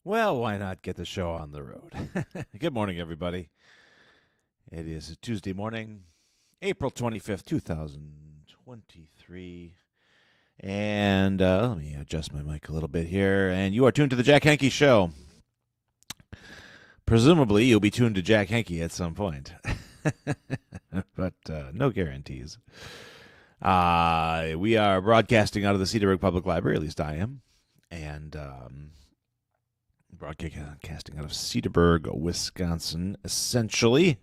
Well, why not get the show on the road? Good morning, everybody. It is a Tuesday morning, April 25th, 2023. And let me adjust my mic a little bit here. And you are tuned to the Jack Henke Show. Presumably, you'll be tuned to Jack Henke at some point. But no guarantees. We are broadcasting out of the Cedarburg Public Library, at least I am. And broadcasting out of Cedarburg, Wisconsin, essentially.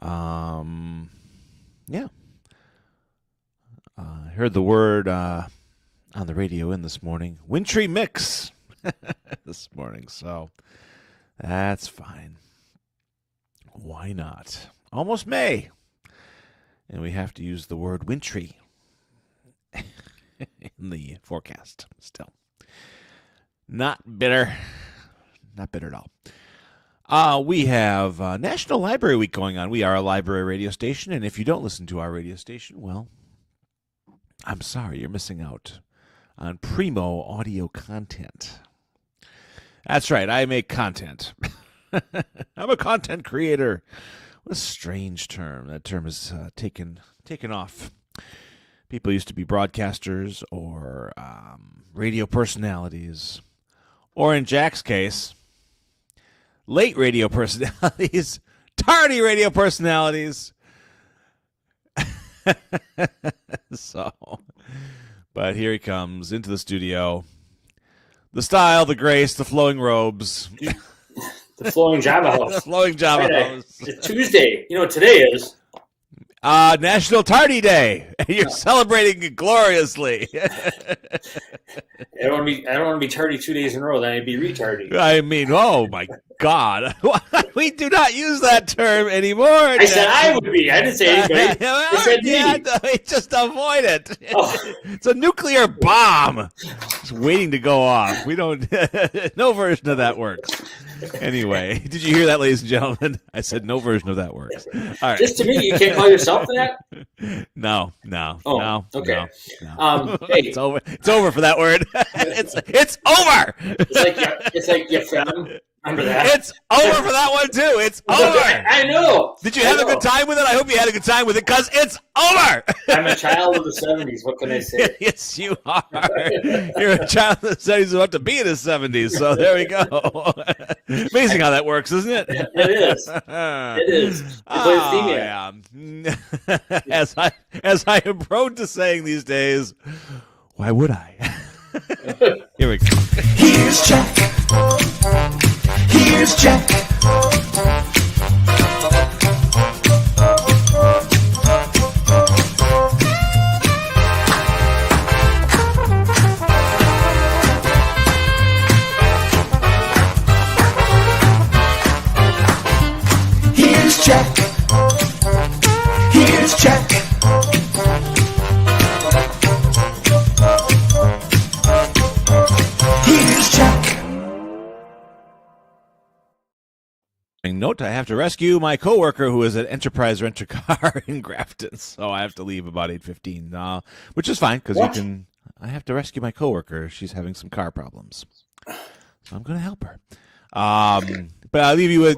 Yeah. I heard the word on the radio in this morning, wintry mix, this morning, so that's fine. Why not? Almost May. and we have to use the word wintry in the forecast still. Not bitter. Not bitter at all. We have National Library Week going on. We are a library radio station, and if you don't listen to our radio station, well, I'm sorry, you're missing out on primo audio content. That's right, I make content. I'm a content creator. What a strange term. That term is taken off. People used to be broadcasters or radio personalities, or in Jack's case, late radio personalities, tardy radio personalities. But here he comes into the studio. The style, the grace, the flowing robes. The flowing Java house. The flowing Java house. It's Tuesday. You know what today is? National Tardy Day. You're celebrating it gloriously. I don't want to be tardy 2 days in a row. Then I'd be retarded. I mean, oh my God. We do not use that term anymore. I said I would be. I didn't say anybody. I said me. Just avoid it. Oh. It's a nuclear bomb. It's waiting to go off. We don't. No version of that works. Anyway, did you hear that, ladies and gentlemen? I said no version of that works. All right. Just to me, you can't call yourself that? No. Okay. No. Hey. It's over. It's over for that word. It's over. It's like you found. Remember that? It's over for that one too. It's over. I know. Did you have a good time with it? I hope you had a good time with it, because it's over. I'm a child of the 70s. What can I say? Yes, you are. You're a child of the 70s about to be in his 70s. So there we go. Amazing how that works, isn't it? Yeah, it is. It is. Yeah. As I am prone to saying these days, why would I? Here we go. Here's Jack. Here's Jack. Here's Jack. Here's Jack. Here's Jack. Note, I have to rescue my coworker who is at Enterprise Rent-A-Car in Grafton, so I have to leave about 8:15, which is fine, because I have to rescue my coworker. She's having some car problems, so I'm going to help her. But I'll leave you with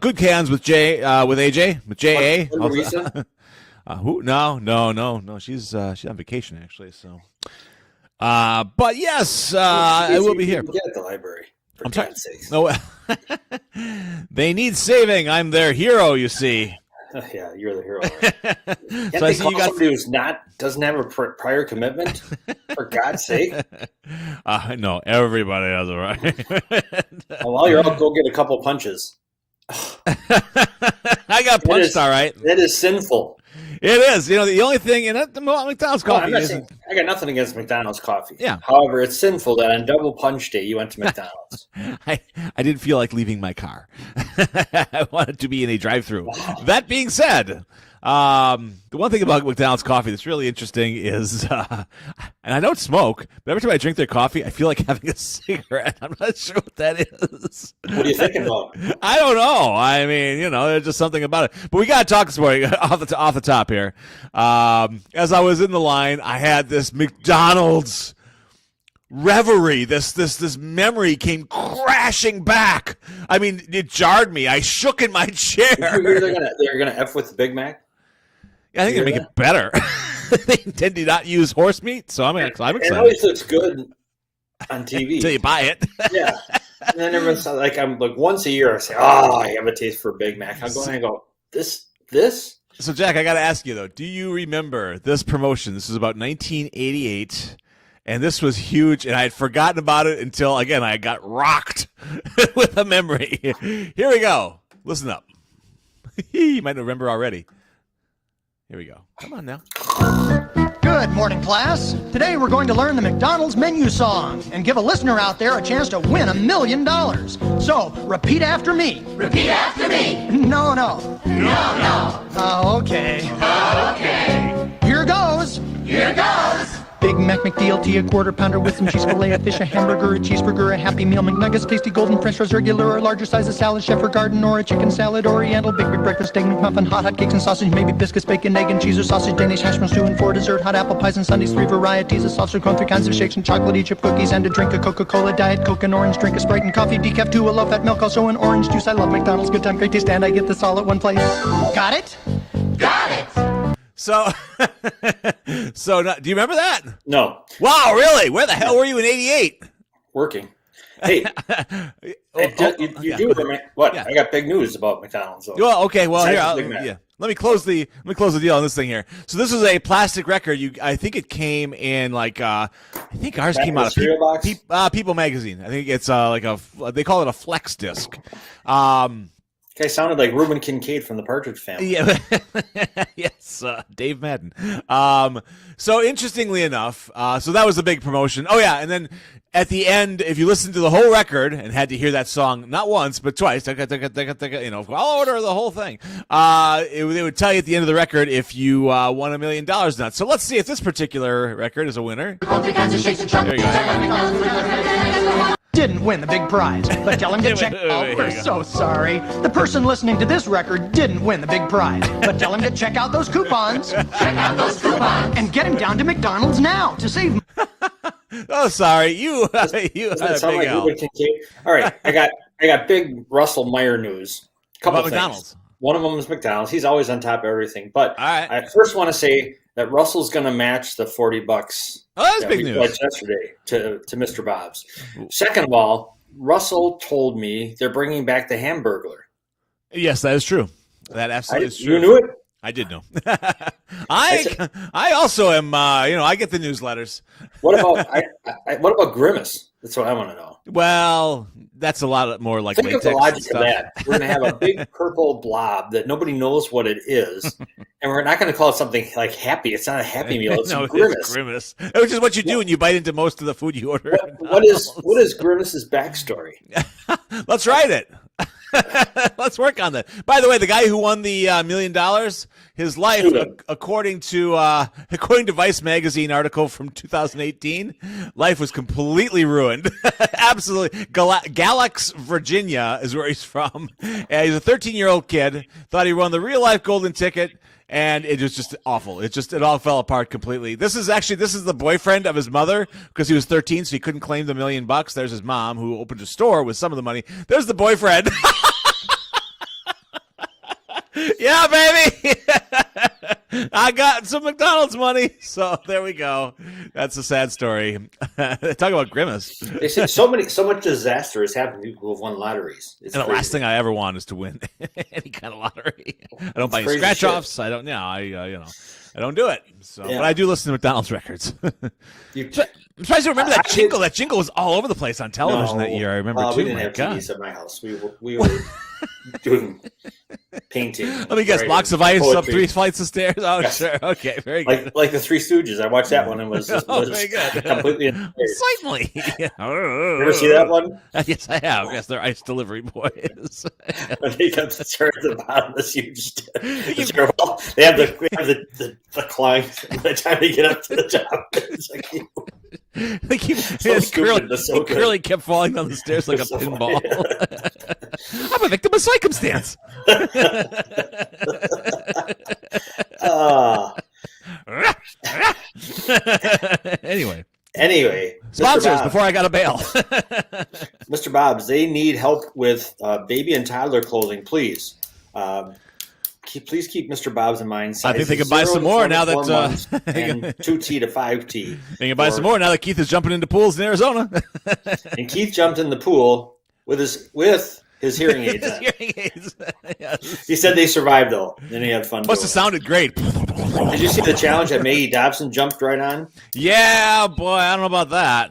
good cans with AJ, with J.A. Who? No. She's on vacation, actually, so. But yes, I will be here. Get at the library. I'm sorry. No, they need saving. I'm their hero, you see. Yeah, you're the hero. Right? So I see you got somebody who's doesn't have a prior commitment. For God's sake. No, everybody has a right. Well, you're out. Go get a couple punches. I got punched, all right. That is sinful. It is. You know, the only thing in McDonald's coffee I got nothing against McDonald's coffee. Yeah. However, it's sinful that on double punch day you went to McDonald's. I didn't feel like leaving my car. I wanted to be in a drive-thru. Wow. That being said, the one thing about McDonald's coffee that's really interesting is, and I don't smoke, but every time I drink their coffee, I feel like having a cigarette. I'm not sure what that is. What are you thinking about? I don't know. I mean, there's just something about it. But we got to talk this morning off the top here. As I was in the line, I had this McDonald's reverie. This memory came crashing back. I mean, it jarred me. I shook in my chair. They're gonna F with the Big Mac. Yeah, I think they make it better. They did not use horse meat, so I'm excited. It always looks good on TV until you buy it. Yeah, and then everyone's like, I'm like once a year I say, I have a taste for a Big Mac. I go and I go, this. So Jack, I got to ask you though, do you remember this promotion? This was about 1988. And this was huge, and I had forgotten about it until, again, I got rocked with a memory. Here we go. Listen up. You might remember already. Here we go. Come on now. Good morning, class. Today we're going to learn the McDonald's menu song and give a listener out there a chance to win $1 million. So, repeat after me. Repeat after me. No. No. Okay. Okay. Mac McDLT, a quarter pounder with some cheese fillet, a fish, a hamburger, a cheeseburger, a Happy Meal, McNuggets, tasty golden French fries, regular or larger size, a salad, chef or garden, or a chicken salad, oriental, big breakfast, steak, McMuffin, hot cakes and sausage, maybe biscuits, bacon, egg and cheese, or sausage, Danish hash brown stew, and for dessert, hot apple pies and sundaes, 3 varieties of sausage, corn, 3 kinds of shakes and chocolate chip cookies, and a drink, a Coca-Cola, Diet Coke, an orange drink, a Sprite and coffee, decaf, 2, a low-fat milk, also an orange juice. I love McDonald's, good time, great taste, and I get this all at one place. Got it? Got it! So, do you remember that? No. Wow, really? Where the hell were you in '88? Working. Hey, you do it. What? Yeah. I got big news about McDonald's. So. Well, okay. Well, Besides here, Big Mac. yeah. Let me close the deal on this thing here. So this is a plastic record. I think it came in like I think ours Back came in the out cereal box? of People magazine. I think it's like they call it a flex disc. Guy sounded like Reuben Kincaid from the Partridge Family. Yeah, yes, Dave Madden. So interestingly enough, so that was a big promotion. Oh yeah, and then at the end, if you listen to the whole record and had to hear that song not once but twice, I'll order the whole thing. They would tell you at the end of the record if you won $1 million or not. So let's see if this particular record is a winner. There you go. Didn't win the big prize, but tell him to check. Oh, we're so sorry. The person listening to this record didn't win the big prize, but tell him to check out those coupons. Check out those coupons and get him down to McDonald's now to save. Oh, sorry, you had a big L. Reuben Kincaid? All right, I got big Russell Meyer news. Couple About things. McDonald's. One of them is McDonald's. He's always on top of everything. But All right. I first want to say that Russell's going to match the $40 Oh, that's that big we news. pledged yesterday to Mr. Bob's. Second of all, Russell told me they're bringing back the Hamburglar. Yes, that is true. That absolutely is true. You knew it? I did know. I also am. I get the newsletters. What about Grimace? That's what I want to know. Well, that's a lot more like Think of latex the logic and of stuff. that. We're going to have a big purple blob that nobody knows what it is, and we're not going to call it something like Happy. It's not a Happy Meal. It's No, Grimace. it's Grimace, which is what you do when you bite into most of the food you order. What is Grimace's backstory? Let's write it. Let's work on that. By the way, the guy who won the $1 million, his life, Student. according to Vice magazine article from 2018, life was completely ruined. Absolutely. Galax, Virginia is where he's from. He's a 13-year-old kid. Thought he won the real life golden ticket. And it was just awful. It all fell apart completely. This is the boyfriend of his mother because he was 13, so he couldn't claim the $1 million. There's his mom who opened a store with some of the money. There's the boyfriend. Yeah, baby. I got some McDonald's money. So there we go. That's a sad story. Talk about Grimace. They say so much disaster has happened to people who have won lotteries. It's And the crazy. last thing I ever want is to win any kind of lottery. I don't buy any crazy scratch shit. offs. I don't. I don't do it. So, Yeah. but I do listen to McDonald's records. You- I'm surprised you remember that I jingle. That jingle was all over the place on television No, that year. I remember too. we didn't My have God. TVs at my house. We were doing painting. Let me guess. writing, Blocks of ice up poetry. 3 flights of stairs. Oh, Yes. sure. Okay, very good. Like the Three Stooges. I watched that one and was Oh, very good. completely inspired. Certainly. You ever see that one? Yes, I have. Yes, they're ice delivery boys. When they got the chair at the bottom, this huge well, they have the climb by the time they get up to the top. It's like, They keep So stupid, but so good. Curly kept falling down the stairs like a So pinball. funny. I'm a victim of circumstance. Ah. Anyway, Mr. Anyway, sponsors Bob, before I got a bail. Mr. Bob's, they need help with baby and toddler clothing, please. Please keep Mr. Bob's in mind. I think they Sizes can buy 0 some to more now that 24 months and 2T to 5T. They can buy some more now that Keith is jumping into pools in Arizona. And Keith jumped in the pool with his hearing aids on. Hearing aids. Yes. He said they survived though, and he had fun. Must doing have sounded great. it. Did you see the challenge that Maggie Dobson jumped right on? Yeah, boy, I don't know about that.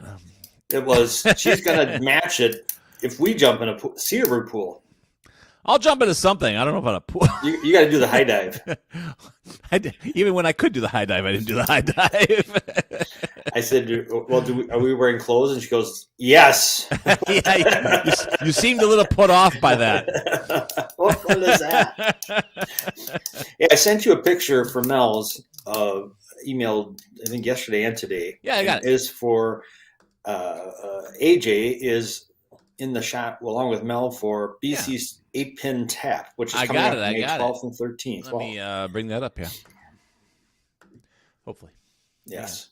It was she's gonna match it if we jump in a Cedarburg pool. I'll jump into something. I don't know about a pool. You got to do the high dive. Even when I could do the high dive, I didn't do the high dive. I said, "Well, are we wearing clothes?" And she goes, "Yes." Yeah, you seemed a little put off by that. What is that? Yeah, I sent you a picture from Mel's emailed, I think, yesterday and today. Yeah, I got it. Is for AJ is in the shot along with Mel for BC's 8-pin tap, which is I coming got up it. I May got 12th and 13th. Let me bring that up here. Hopefully. Yes.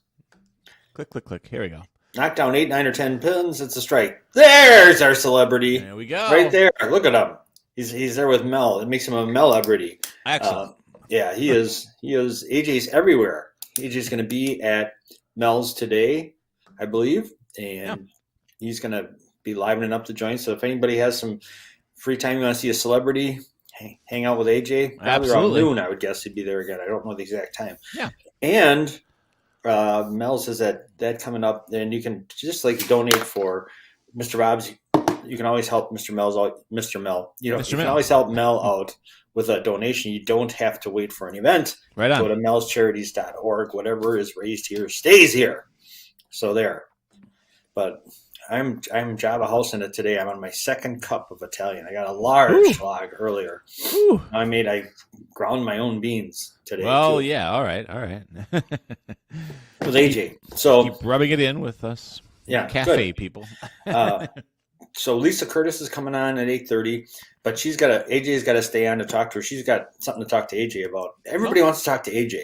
Click, click, click. Here we go. Knock down 8, 9, or 10 pins. It's a strike. There's our celebrity. There we go. Right there. Look at him. He's there with Mel. It makes him a Mel-ebrity. Excellent. Yeah, he is. AJ's everywhere. AJ's going to be at Mel's today, I believe, and he's going to be livening up the joint. So if anybody has some free time, you want to see a celebrity, hang out with AJ. Probably Absolutely. around noon, I would guess he'd be there again. I don't know the exact time. Yeah. And Mel says that coming up, and you can just like donate for Mr. Rob's. You can always help Mr. Mel. You can always help Mel out with a donation. You don't have to wait for an event. Right on. Go to melscharities.org. Whatever is raised here stays here. So there. But I'm Java housing it today. I'm on my second cup of Italian. I got a large log earlier. Ooh. I ground my own beans today. Well, too, yeah. All right. with AJ. So Keep rubbing it in with us. yeah, Cafe good. people. So Lisa Curtis is coming on at 8:30, but AJ's got to stay on to talk to her. She's got something to talk to AJ about. Everybody wants to talk to AJ.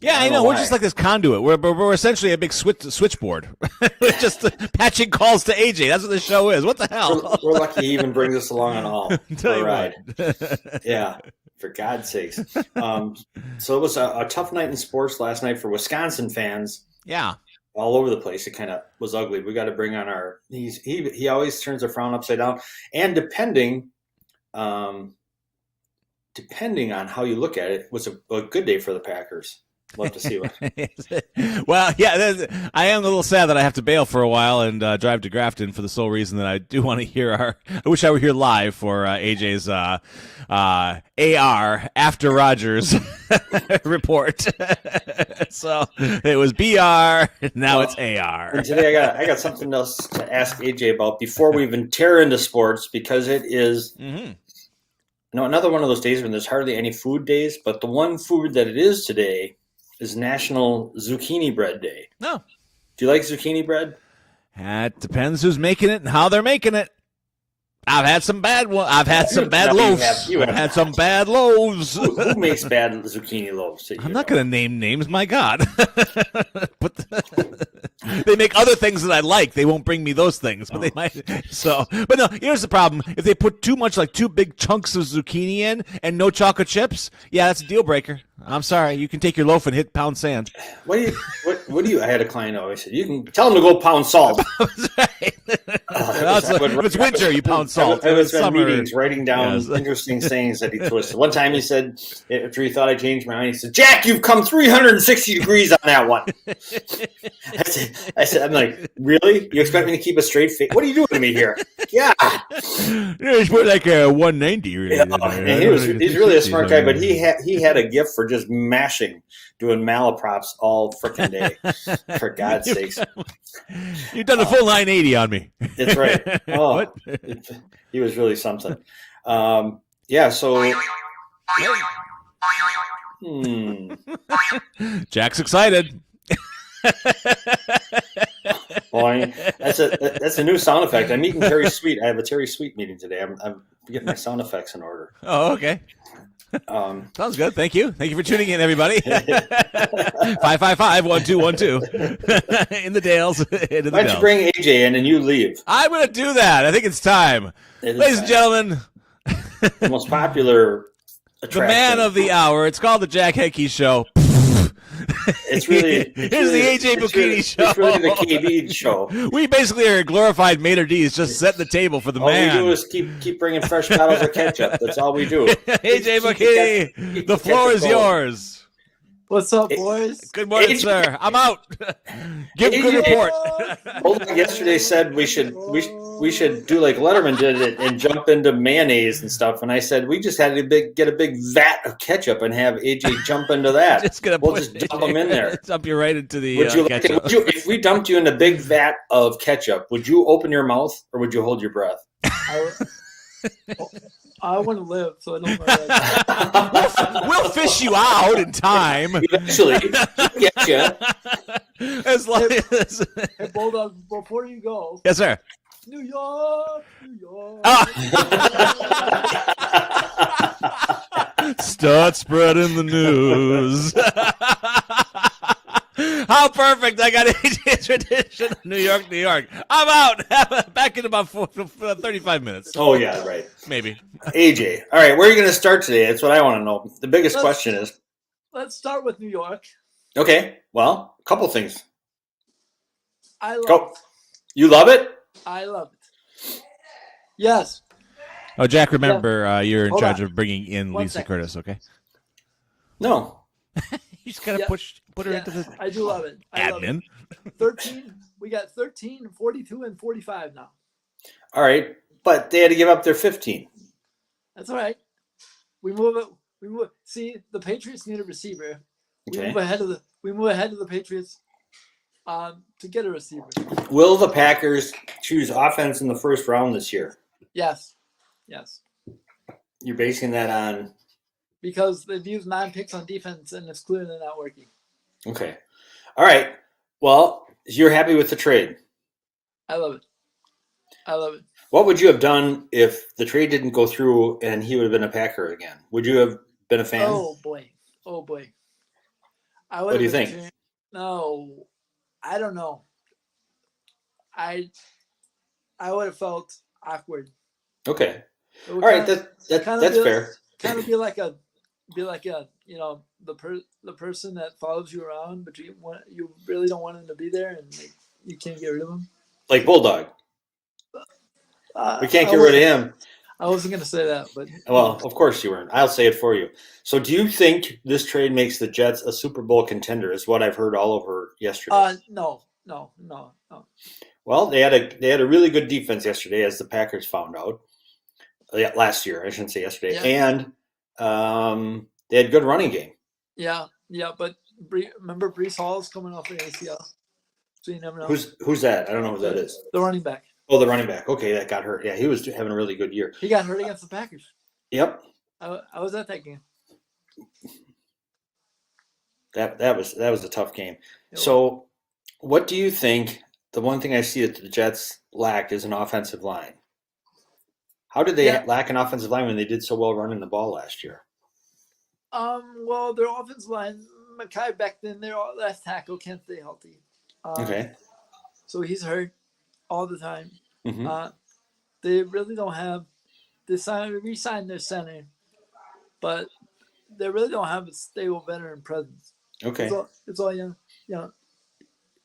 Yeah, I know. We're just like this conduit. We're essentially a big switchboard. We're just patching calls to AJ. That's what this show is. What the hell? We're lucky he even brings us along at all for a ride. What. Yeah, for God's sakes. So it was a tough night in sports last night for Wisconsin fans. Yeah. All over the place. It kind of was ugly. We got to bring on our. He always turns a frown upside down, and depending on how you look at it, was a good day for the Packers. Love to see what. Well, yeah, I am a little sad that I have to bail for a while and drive to Grafton for the sole reason that I do want to hear I wish I were here live for AJ's AR after Rogers report. So it was BR, now it's AR. And today I got something else to ask AJ about before we even tear into sports, because it is another one of those days when there's hardly any food days, but the one food that it is today is National Zucchini Bread Day. No. Do you like zucchini bread? It depends who's making it and how they're making it. I've had some bad ones. I've had some bad loaves. I've had some bad loaves. Who makes bad zucchini loaves? I'm not going to name names. My God. But they make other things that I like. They won't bring me those things, but they might. So, but no. Here's the problem: if they put too much, like 2 big chunks of zucchini in, and no chocolate chips, yeah, that's a deal breaker. I'm sorry. You can take your loaf and hit pound sand. What do you? I had a client always said, you can tell them to go pound salt. If it's winter, you pound salt. I was If it's in meetings writing down Yes. interesting sayings that he twisted. One time he said, after he thought I changed my mind, he said, "Jack, you've come 360 degrees on that one." I said, I'm like, really? You expect me to keep a straight face? What are you doing to me here? Yeah. It's more like a 190. Really. Yeah, and he's really a smart guy, but he had a gift for just mashing, doing malaprops all freaking day. For God's sakes. You've done a full 980 on me. That's right. Oh, What? He was really something. Yeah, so. Jack's excited. Boy, that's a new sound effect. I'm meeting Terry Sweet. I have a Terry Sweet meeting today. I'm getting my sound effects in order. Oh, okay. Sounds good. Thank you. Thank you for tuning in, everybody. 555-1212 in the Dales. Why don't you bring AJ in and you leave? I'm going to do that. I think it's time. Ladies and gentlemen, The most popular the attraction. man of the hour. It's called the Jack Henke Show. It's really Here's the AJ Bikini Show. It's really the KB show. We basically are glorified Mater D's, just setting the table for the All man. we do is keep bringing fresh bottles of ketchup. That's all we do. AJ Bikini, keep the floor is ketchup going. yours. What's up, boys? Good morning, AJ sir. I'm out. Give a good AJ report. Holden yesterday said we should do like Letterman did it and jump into mayonnaise and stuff. And I said we just had to get a big vat of ketchup and have AJ jump into that. Just gonna We'll just dump them in there. Dump you right into the Would you like ketchup. if we dumped you in a big vat of ketchup, would you open your mouth or would you hold your breath? I want to live, so I don't worry about that. We'll fish you out in time. Eventually, we'll get you. As long as... Hey, Bulldog, before you go, Yes, sir. New York, New York. Start spreading the news. How perfect. I got AJ's tradition. New York, New York. I'm out. Back in about 35 minutes. Oh, yeah, right. Maybe. AJ. All right, where are you going to start today? That's what I want to know. The biggest question is. Let's start with New York. Okay, well, a couple things. I love Go. it. You love it? I love it. Yes. Oh, Jack, remember, you're in Hold charge on. of bringing in One Lisa second. Curtis, okay? No. You just got to Yeah. put her Yeah, into the I do love it. I love it. admin. 13. We got 13, 42, and 45 now. All right, but they had to give up their 15. That's all right. We move it. We move. See, the Patriots need a receiver. We Okay. move ahead of the. We move ahead of the Patriots to get a receiver. Will the Packers choose offense in the first round this year? Yes. Yes. You're basing that on. Because they've used 9 picks on defense and it's clearly not working. Okay. All right. Well, you're happy with the trade. I love it. I love it. What would you have done if the trade didn't go through and he would have been a Packer again? Would you have been a fan? Oh boy. Oh boy. What do you think? No, I don't know. I would have felt awkward. Okay. It All would right. kinda- That's kinda be- fair. Kind of be like a the person that follows you around, but you really don't want him to be there, and you can't get rid of him. Like Bulldog. We can't I get rid of wasn't- him. I wasn't going to say that, but Well, of course you weren't. I'll say it for you. So do you think this trade makes the Jets a Super Bowl contender is what I've heard all over yesterday? no. Well, they had a really good defense yesterday, as the Packers found out. Yeah, last year, I shouldn't say yesterday. Yeah. And they had good running game. Yeah, but remember Brees Hall's coming off the ACL, so you never know. Who's that? I don't know who that is. The running back. Oh, the running back. Okay, that got hurt. Yeah, he was having a really good year. He got hurt against the Packers. Yep. I was at that game. That was a tough game. It So, what do you think? The one thing I see that the Jets lack is an offensive line. How did they Yeah. lack an offensive line when they did so well running the ball last year? Well, their offensive line, Mekhi Becton, their left tackle can't stay healthy. Okay. So he's hurt all the time. Mhm. They really don't have. They re-signed their center, but they really don't have a stable veteran presence. Okay. It's all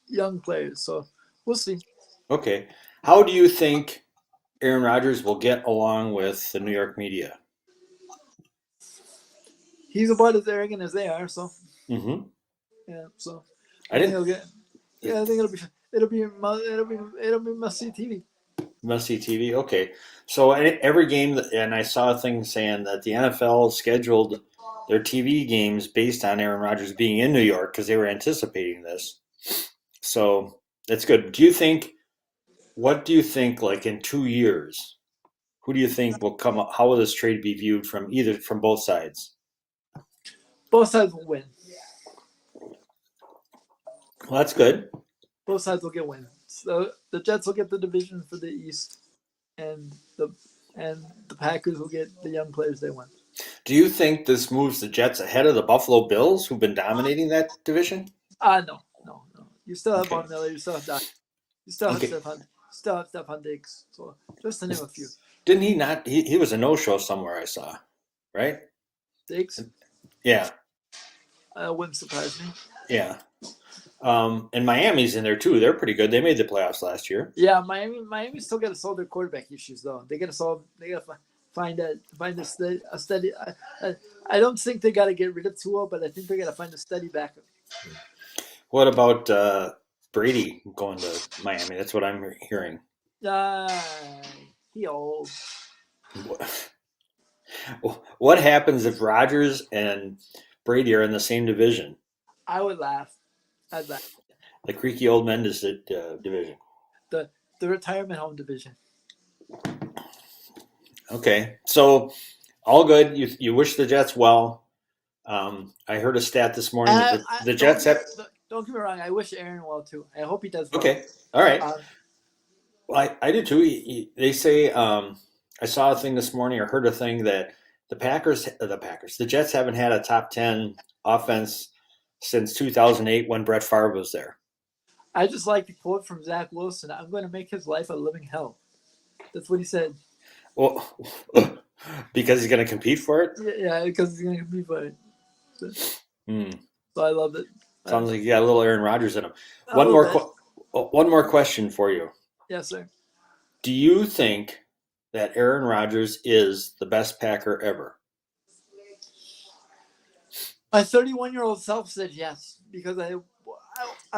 young players. So we'll see. Okay. How do you think Aaron Rodgers will get along with the New York media? He's about as arrogant as they are. So Mm-hmm. yeah. So I think didn't he'll get. Yeah, I think it'll be must see TV. must see TV. Okay. So every game, and I saw a thing saying that the NFL scheduled their TV games based on Aaron Rodgers being in New York because they were anticipating this. So that's good. What do you think, like in 2 years, who do you think will come up? How will this trade be viewed from both sides? Both sides will win. Well, that's good. Both sides will get wins. So the Jets will get the division for the East, and the Packers will get the young players they want. Do you think this moves the Jets ahead of the Buffalo Bills, who've been dominating that division? No. You still have Okay. Von Miller. You still have Doc. You still have Okay. Stephon Diggs. So just to name a few. Didn't he not? He was a no-show somewhere I saw, right? Diggs Yeah, wouldn't surprise me. yeah. And Miami's in there too. They're pretty good. They made the playoffs last year. Yeah, Miami still got to solve their quarterback issues though. They got to solve. They got to find a steady. I don't think they got to get rid of Tua, but I think they got to find a steady backup. What about Brady going to Miami? That's what I'm hearing. He old. What happens if Rodgers and Brady are in the same division? I would laugh. I'd laugh. The creaky old men division. The retirement home division. Okay, so all good. You wish the Jets well. I heard a stat this morning And that the Jets have. don't get me wrong. I wish Aaron well too. I hope he does well. Okay, all right. Um, Well, I do too. They say I saw a thing this morning or heard a thing that the Jets haven't had a top 10 offense since 2008 when Brett Favre was there. I just like the quote from Zach Wilson. I'm going to make his life a living hell. That's what he said. Well, because he's going to compete for it. Yeah, because he's going to compete for it. So I love it. Sounds like you got a little Aaron Rodgers in him. A One little more, bit. one more question for you. Yes, sir. Do you think that Aaron Rodgers is the best Packer ever? My 31-year-old self said yes because I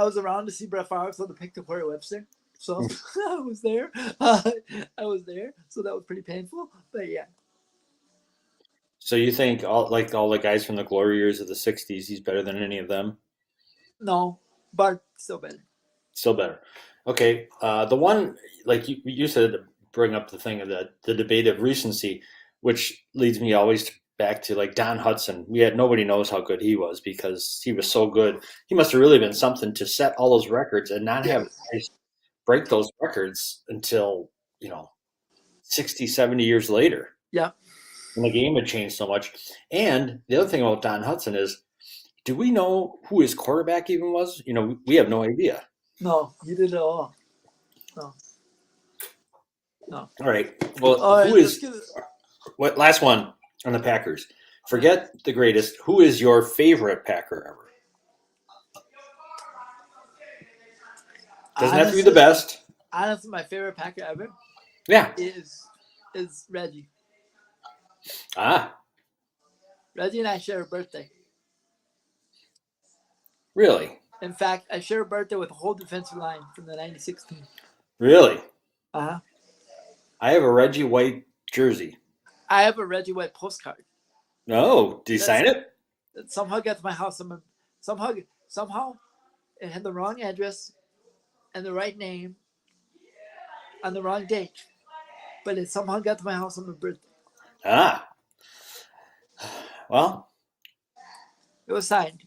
was around to see Brett Favre throw the pick to Corey Webster, so I was there. I was there, so that was pretty painful. But yeah, So you think all the guys from the glory years of the '60s, he's better than any of them? no, but still better. Still better. Okay. The one, like you said, to bring up the thing of the debate of recency, which leads me always back to like Don Hudson. Nobody knows how good he was because he was so good. He must have really been something to set all those records and not have guys break those records until, 60, 70 years later. Yeah. And the game had changed so much. And the other thing about Don Hudson is, do we know who his quarterback even was? We have no idea. No, you did it all. No. All right. Well, All right, who is what? Last one on the Packers. Forget the greatest. Who is your favorite Packer ever? Doesn't have to be the best. Honestly, my favorite Packer ever Yeah. is Reggie. Reggie and I share a birthday. Really? In fact, I share a birthday with the whole defensive line from the '96 team. Really? Uh-huh. I have a Reggie White jersey. I have a Reggie White postcard. No, did you sign it? That somehow got to my house. Somehow it had the wrong address and the right name on the wrong date. But it somehow got to my house on my birthday. Well, it was signed.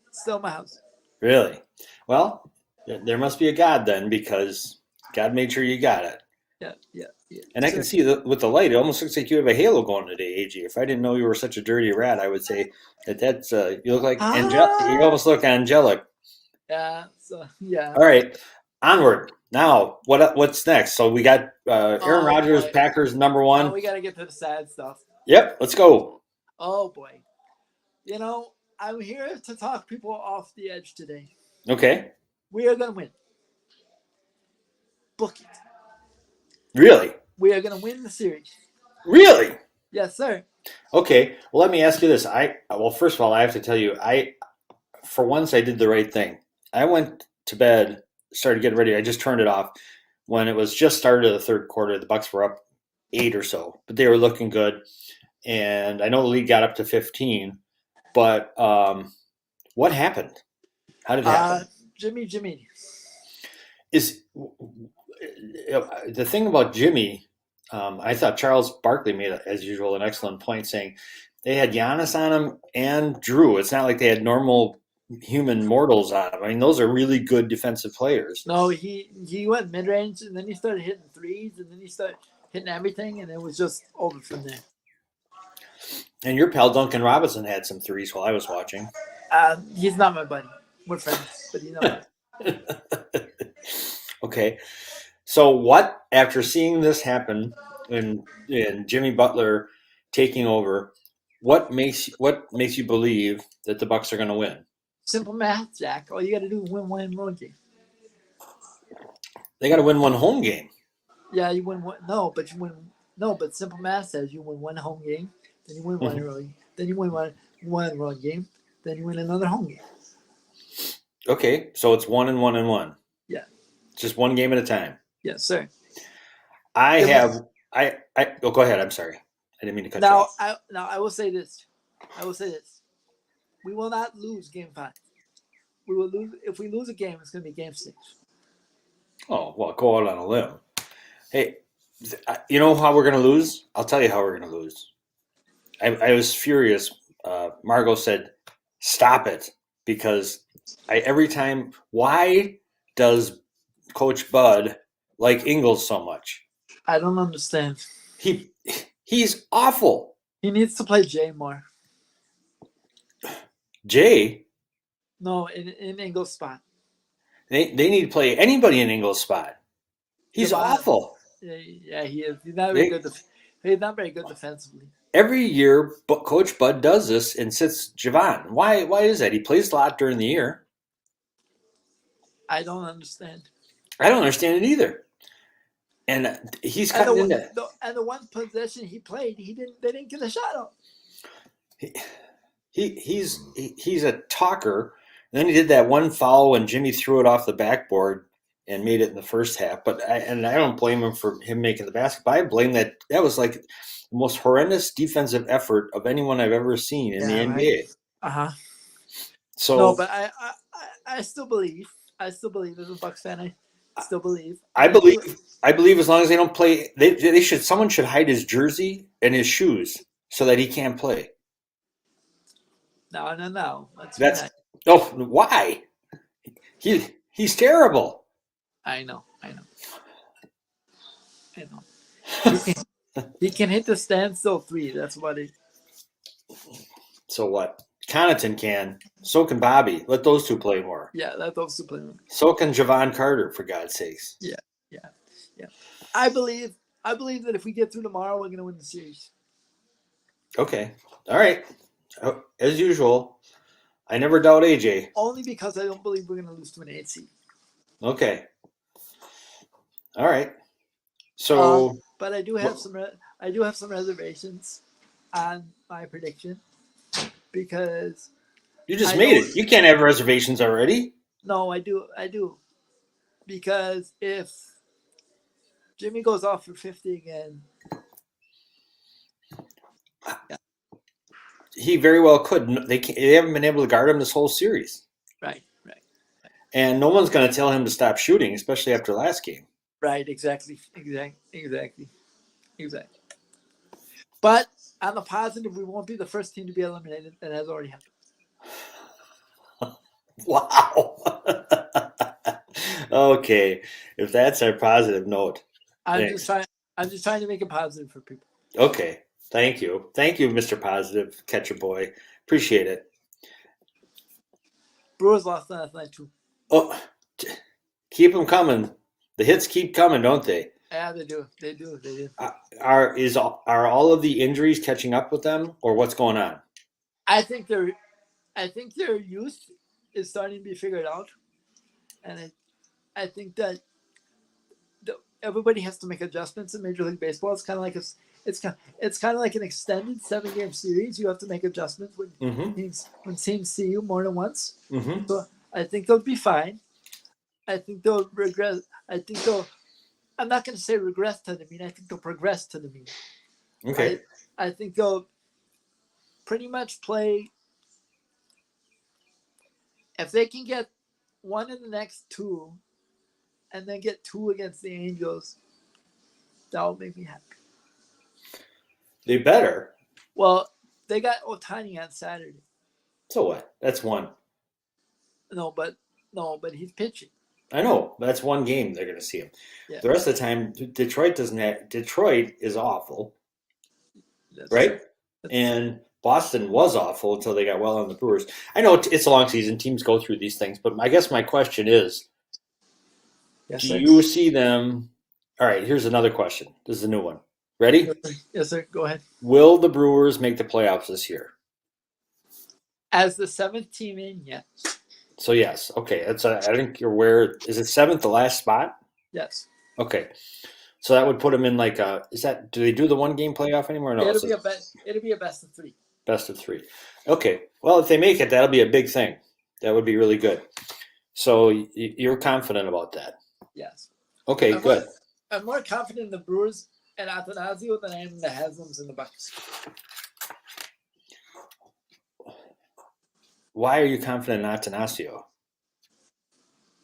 It's still in my house. Really? Well, there must be a God then, because God made sure you got it. Yeah. And I can see that with the light, it almost looks like you have a halo going today, AG. If I didn't know you were such a dirty rat, I would say that's you look like you almost look angelic. Yeah. So yeah. All right, onward. Now, what's next? So we got Aaron Rodgers, boy. Packers number one. Now we got to get to the sad stuff. Yep, let's go. Oh boy. I'm here to talk people off the edge today. Okay. We are going to win. Book it. Really? We are going to win the series. Really? Yes, sir. Okay. Well, let me ask you this. First of all, I have to tell you, for once, I did the right thing. I went to bed, started getting ready. I just turned it off when it was just started the third quarter. The Bucs were up 8 or so, but they were looking good. And I know the lead got up to 15, but what happened? How did it happen? Jimmy. Is the thing about Jimmy, I thought Charles Barkley made, as usual, an excellent point saying they had Giannis on him and Drew. It's not like they had normal human mortals on him. I mean, those are really good defensive players. No, he went mid-range, and then he started hitting threes, and then he started hitting everything, and it was just over from there. And your pal Duncan Robinson had some threes while I was watching. He's not my buddy. We're friends, but you know what? Okay. So what, after seeing this happen and Jimmy Butler taking over, what makes you believe that the Bucs are going to win? Simple math, Jack. All you got to do is win one road game. They got to win one home game. Yeah, you win one. No, but simple math says you win one home game, then you win one road game, then you win one road game, then you win another home game. Okay, so it's 1 and 1 and 1. Yeah. Just one game at a time. Yes, sir. Go ahead. I'm sorry. I didn't mean to cut you off. I will say this. We will not lose game 5. We will lose. If we lose a game, it's going to be game 6. Oh, well, go out on a limb. Hey, You know how we're going to lose? I'll tell you how we're going to lose. I was furious. Margot said, "Stop it," because every time. Why does Coach Bud like Ingles so much? I don't understand. He's awful. He needs to play Jay more. Jay, No, in Ingles' spot. they need to play anybody in Ingles' spot. He's Javon. awful. Yeah, he is. He's not very good. He's not very good defensively. Every year, Coach Bud does this and sits Javon. Why is that? He plays a lot during the year. I don't understand. I don't understand it either. And he's cutting into. And the one possession he played, they didn't get a shot up. He's a talker. And then he did that one foul when Jimmy threw it off the backboard and made it in the first half. But I don't blame him for him making the basket. But I blame that was like the most horrendous defensive effort of anyone I've ever seen in the NBA. So no, but I still believe. I still believe as a Bucks fan. I still believe. I believe as long as they don't play, they should. Someone should hide his jersey and his shoes so that he can't play. No. Why? He's terrible. I know. He can hit the standstill three. That's what it. So what? Connaughton can. So can Bobby. Let those two play more. Yeah, let those two play more. So can Javon Carter, for God's sakes. Yeah. I believe that if we get through tomorrow, we're going to win the series. Okay. All right. As usual, I never doubt AJ. Only because I don't believe we're going to lose to an 8 seed. Okay. All right. So, but I do have some reservations on my prediction because you just made it. You can't have reservations already. No, I do. Because if Jimmy goes off for 50 again, he very well could. They haven't been able to guard him this whole series. Right. And no one's going to tell him to stop shooting, especially after last game. Right, exactly. But on the positive, we won't be the first team to be eliminated. That has already happened. Wow. Okay, if that's our positive note. I'm just trying to make it positive for people. Okay. Thank you, Mr. Positive Catcher Boy. Appreciate it. Brewers lost last night too. Oh, keep them coming. The hits keep coming, don't they? Yeah, they do. They do. Are all of the injuries catching up with them, or what's going on? I think their youth is starting to be figured out, and I think that everybody has to make adjustments in Major League Baseball. It's kind of like it's kind of like an extended 7-game series. You have to make adjustments when teams see you more than once. Mm-hmm. So I think they'll be fine. I think they'll regress. I'm not going to say regress to the mean. I think they'll progress to the mean. Okay. I think they'll pretty much play. If they can get one in the next two, and then get 2 against the Angels, that will make me happy. They better. Well, they got Ohtani on Saturday. So what? That's one. No, but he's pitching. I know. That's one game they're going to see him. Yeah. The rest of the time, Detroit is awful. That's right? true. And Boston was awful until they got well on the Brewers. I know it's a long season. Teams go through these things. But I guess my question is, do you see them? All right, here's another question. This is a new one. Ready? Yes, sir. Go ahead. Will the Brewers make the playoffs this year? As the 7th team in, yes. So, yes. Okay. I think you're aware. Is it 7th, the last spot? Yes. Okay. So that would put them in do they do the 1-game playoff anymore? No. It'll be a best of 3. Best of 3. Okay. Well, if they make it, that'll be a big thing. That would be really good. So you're confident about that? Yes. Okay, good. I'm more confident in the Brewers and Atanasio than I am in the Haslam's and the Bucks. Why are you confident in Atanasio?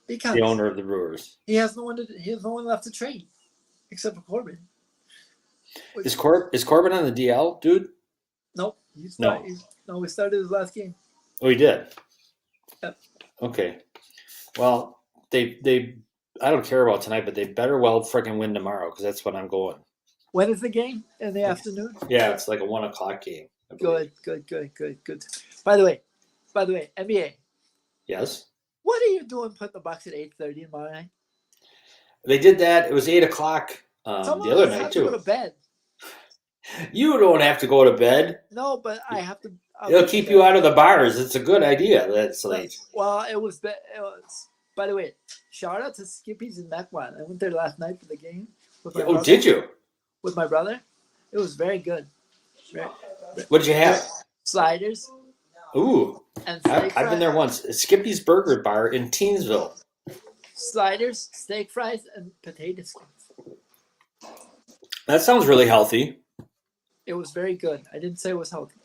Because the owner of the Brewers. He has no one left to trade except for Corbin. Is Corbin on the DL, dude? Nope. No. We started his last game. Oh, he did. Yep. Okay. Well, they I don't care about tonight, but they better well freaking win tomorrow because that's when I'm going. When is the game? In the afternoon? Yeah, it's like a 1:00 game. I believe. Good. By the way, NBA. Yes. What are you doing putting the Bucks at 8:30 tomorrow night? They did that. It was 8:00 Some the of other us night have to go to too. bed. You don't have to go to bed. No, but I have to. It'll keep you out of the bars. It's a good idea. That's late. Well, it was. By the way, shout out to Skippy's in Mequon. I went there last night for the game. With my brother. Did you? With my brother, it was very good. What did you have? Sliders. Ooh, And steak I've been fries. there once. Skippy's Burger Bar in Teensville. Sliders, steak fries, and potato skins. That sounds really healthy. It was very good. I didn't say it was healthy.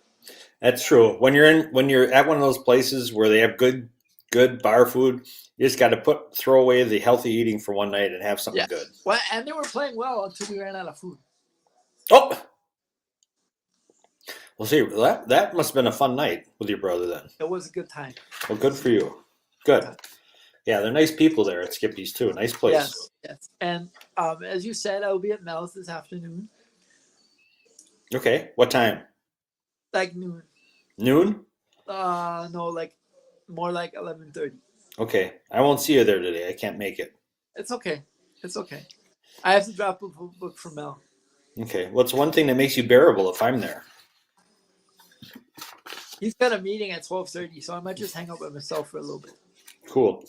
That's true. When you're at one of those places where they have good bar food, you just got to throw away the healthy eating for one night and have something good. Well, and they were playing well until we ran out of food. Oh, well, see, that must have been a fun night with your brother then. It was a good time. Well, good for you. Good. Yeah, they're nice people there at Skippy's too. Nice place. Yes. And as you said, I will be at Mel's this afternoon, Okay. What time? like noon. Noon? No, like more like 11:30. Okay. I won't see you there today. I can't make it. It's okay. I have to drop a book for Mel. Okay. What's one thing that makes you bearable if I'm there? He's got a meeting at 12:30, so I might just hang out by myself for a little bit. Cool.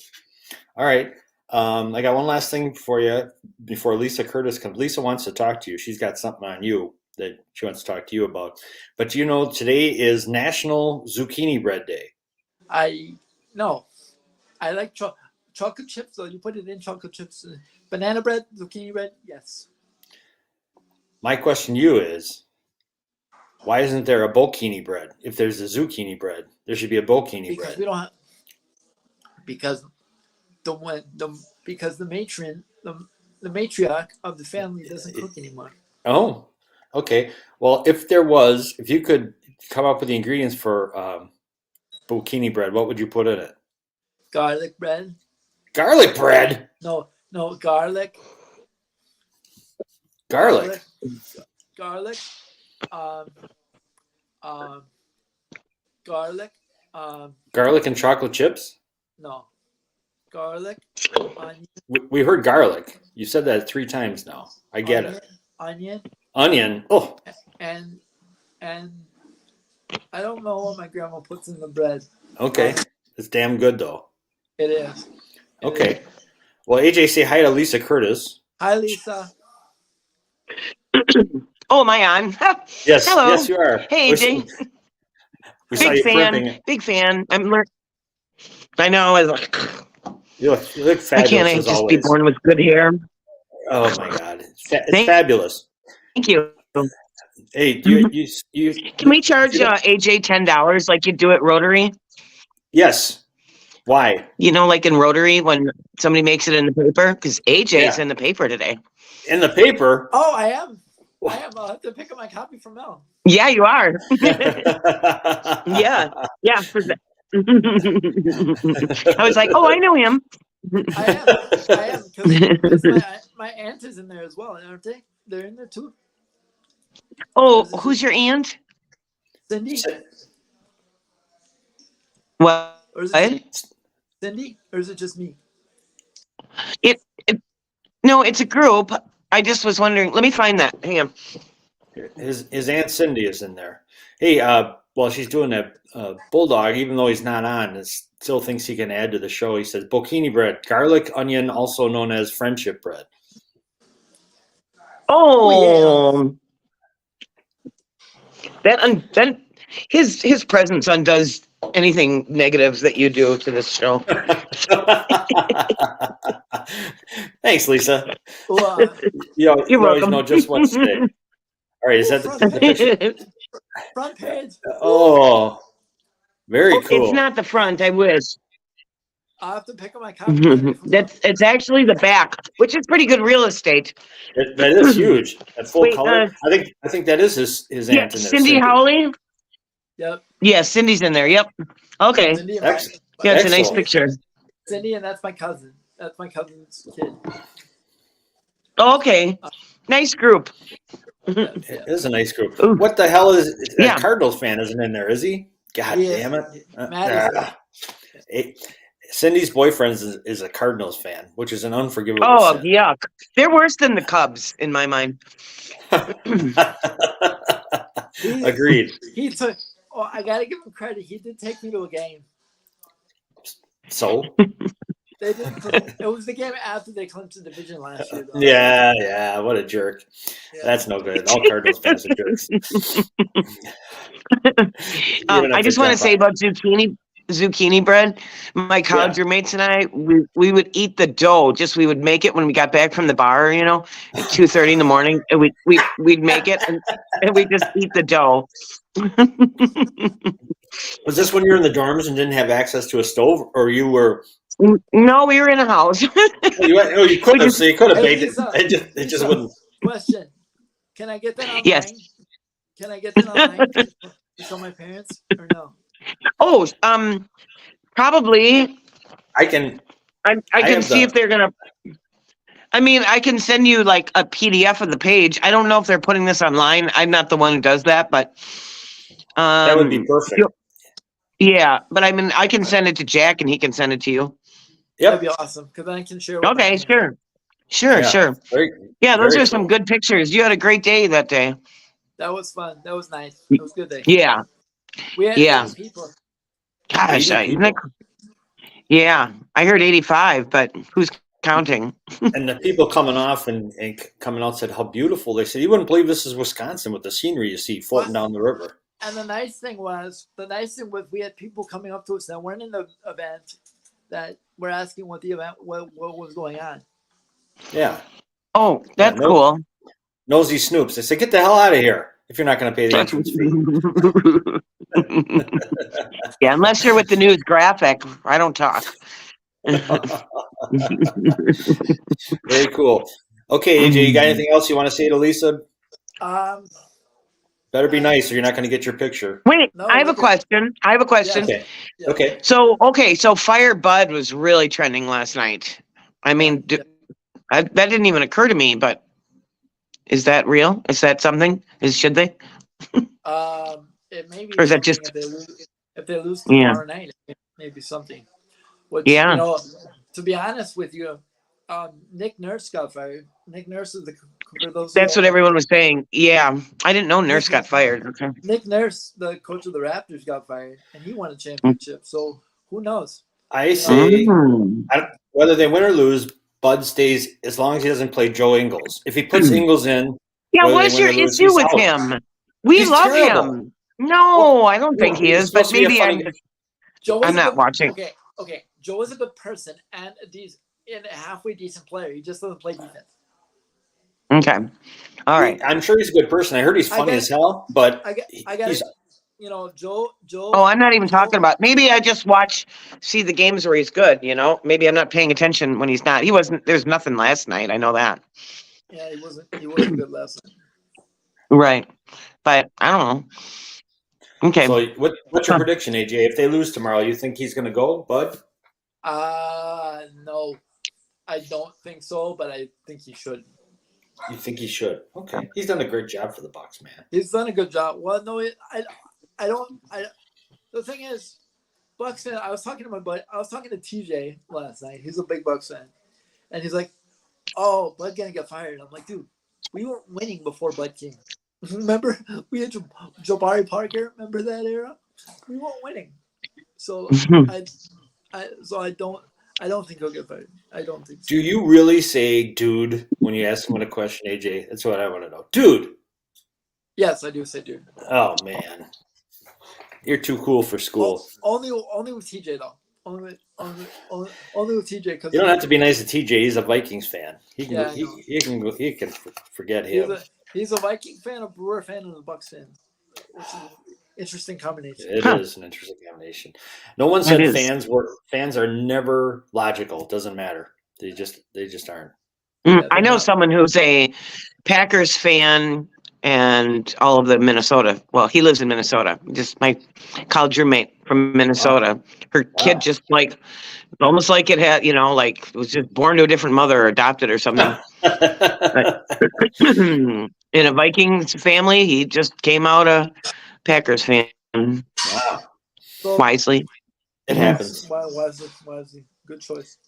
All right. I got one last thing for you before Lisa Curtis comes. Lisa wants to talk to you. She's got something on you that she wants to talk to you about. But today is National Zucchini Bread Day. I like chocolate chips, though. You put it in chocolate chips. Banana bread, zucchini bread, yes. My question to you is, why isn't there a bokini bread? If there's a zucchini bread, there should be a bokini Because bread. we don't have. Because the matron, the matriarch of the family doesn't cook anymore. Oh, okay. Well, if you could come up with the ingredients for bokini bread, what would you put in it? Garlic bread. Garlic bread? No, garlic. Garlic? Garlic. Garlic. Garlic and chocolate chips? No. Garlic. Onion. We heard garlic. You said that 3 times now. I get it. Onion. Oh, And I don't know what my grandma puts in the bread. okay. It's damn good though. It is. Okay. Well, AJ, say hi to Lisa Curtis. Hi, Lisa. Oh, am I on? Yes. Hello. Yes, you are. Hey, AJ. We saw you flipping. Big fan. I know. I was like, You look why fabulous can't I as just always. be born with good hair? Oh my God, it's Thank- fabulous. Thank you. Hey, you Can we charge AJ $10 like you do at Rotary? Yes. Why? Like in Rotary when somebody makes it in the paper? Because AJ's Yeah. in the paper today. In the paper? Oh, I am. I'll have to pick up my copy from Mel. Yeah, you are. Yeah. I was like, oh, I know him. I am. Because my aunt is in there as well, aren't they? They're in there too. Oh, who's your aunt? Cindy? What? Or is it Cindy? Or is it just me? No, it's a group. I just was wondering. Let me find that. Hang on. His Aunt Cindy is in there. Hey, well, she's doing a bulldog, even though he's not on. Still thinks he can add to the show. He says bokini bread, garlic onion, also known as friendship bread. Oh, that his presence undoes anything negative that you do to this show. Thanks, Lisa. Well, You always welcome. know just what to say. All right, is that the picture? front page. Oh, very cool. It's not the front. I wish. I'll have to pick up my copy. It's actually the back, which is pretty good real estate. That is huge. At full Wait, color. I think that is his Yeah, aunt in there. Cindy Howley. Yep. Yeah, Cindy's in there. Yep. Okay. Cindy and Ex- Yeah, it's a nice excellent. picture. Cindy, and that's my cousin. That's my cousin's kid. Oh, okay. Nice group. It is a nice group. Ooh. What the hell is that Yeah. Cardinals fan isn't in there, is he? God He is. damn it. Matt is. Hey, Cindy's boyfriend is a Cardinals fan, which is an unforgivable Oh, sin. yuck. They're worse than the Cubs in my mind. Agreed. He took. Oh, I gotta give him credit. He did take me to a game. So? They did. It was the game after they clinched the division last year. Though. Yeah, what a jerk. Yeah. That's no good. All Cardinals fans are jerks. I just want to say about zucchini bread. My college roommates and I, we would eat the dough. We would make it when we got back from the bar, at 2:30 in the morning, and we'd make it and we just eat the dough. Was this when you were in the dorms and didn't have access to a stove, or you were? No, we were in a house. You could have. So you could have Hey, baked Lisa, it. It just wouldn't. Question: Can I get that online? Yes. Can I get that online to show my parents or no? Oh, probably. I can. I can have see the- if they're gonna. I mean, I can send you like a PDF of the page. I don't know if they're putting this online. I'm not the one who does that, but That would be perfect. Yeah, but I mean, I can send it to Jack, and he can send it to you. That'd Yep. be awesome because then I can share. With my Okay, parents. sure. Yeah. Very, Yeah, those very are some cool. good pictures. You had a great day that day. That was fun. That was nice. It was a good day. Yeah. We had Yeah. 80 people. Gosh, 80 isn't it? Yeah, I heard 85, but who's counting? And the people coming off and coming out said how beautiful. They said you wouldn't believe this is Wisconsin with the scenery you see floating down the river. And the nice thing was we had people coming up to us that weren't in the event that were asking what the event what was going on. Yeah. Oh, that's no- cool. Nosy Snoops. They said, get the hell out of here if you're not going to pay the entrance fee. Yeah, unless you're with the news graphic, I don't talk. Very cool. Okay, AJ, you got anything else you want to say to Lisa? Better be nice or you're not going to get your picture. Wait, No, I have a look at- question. Okay. Yeah. Okay. So Fire Bud was really trending last night. I mean, that didn't even occur to me, but is that real? Is that something? Should they? It may be Or is that something just- if they lose Yeah. tomorrow night, it may be something. Which, Yeah. to be honest with you, Nick Nurse got fired. Nick Nurse is for those. That's what everyone was saying. Yeah, I didn't know Nurse got fired. Okay. Nick Nurse, the coach of the Raptors, got fired, and he won a championship. So who knows? I say, Mm. whether they win or lose, Bud stays as long as he doesn't play Joe Ingles. If he puts Ingles in, Yeah, whether what's they win your or lose, issue he's with out. him? We He's love terrible. him. No, I don't think he He's is, but supposed to be a maybe funny- Joe is I'm a not good- watching. Okay. Joe is a good person and a halfway decent player. He just doesn't play defense. Okay. All right. I'm sure he's a good person. I heard he's I funny got- as hell, but I got he's- Joe. Oh, I'm not even talking about. Maybe I just see the games where he's good. Maybe I'm not paying attention when he's not. He wasn't. There's nothing last night. I know that. Yeah, he wasn't good last night. Right. But I don't know. Okay. So what's your prediction, AJ? If they lose tomorrow, you think he's going to go, Bud? No, I don't think so, but I think he should. You think he should? Okay, he's done a great job for the Bucks, man. He's done a good job. Well, no, I don't. The thing is, Bucks fan. I was talking to TJ last night. He's a big Bucks fan, and he's like, "Oh, Bud gonna get fired." I'm like, "Dude, we weren't winning before Bud came. Remember, we had Jabari Parker. Remember that era? We weren't winning. So I don't think he'll get fired. I don't think so. Do you really say "dude" when you ask someone a question, AJ? That's what I want to know, dude. Yes, I do say dude. Oh man, you're too cool for school. Only with TJ though. Only with TJ because You don't have to be nice to TJ. He's a Vikings fan. He can. Yeah, I know. He can forget him. he's a Viking fan, a Brewer fan, and a Bucks fan. interesting combination. It is an interesting combination. No one It said is. fans are never logical. It doesn't matter. They just aren't. Yeah, I they're know not. someone who's a Packers fan and all of the Minnesota. Well, he lives in Minnesota. Just my college roommate from Minnesota. Her kid Wow. just like almost like it had, like was just born to a different mother or adopted or something. In a Vikings family, he just came out a Packers fan Wow. So, wisely. It happens. wisely. Good choice.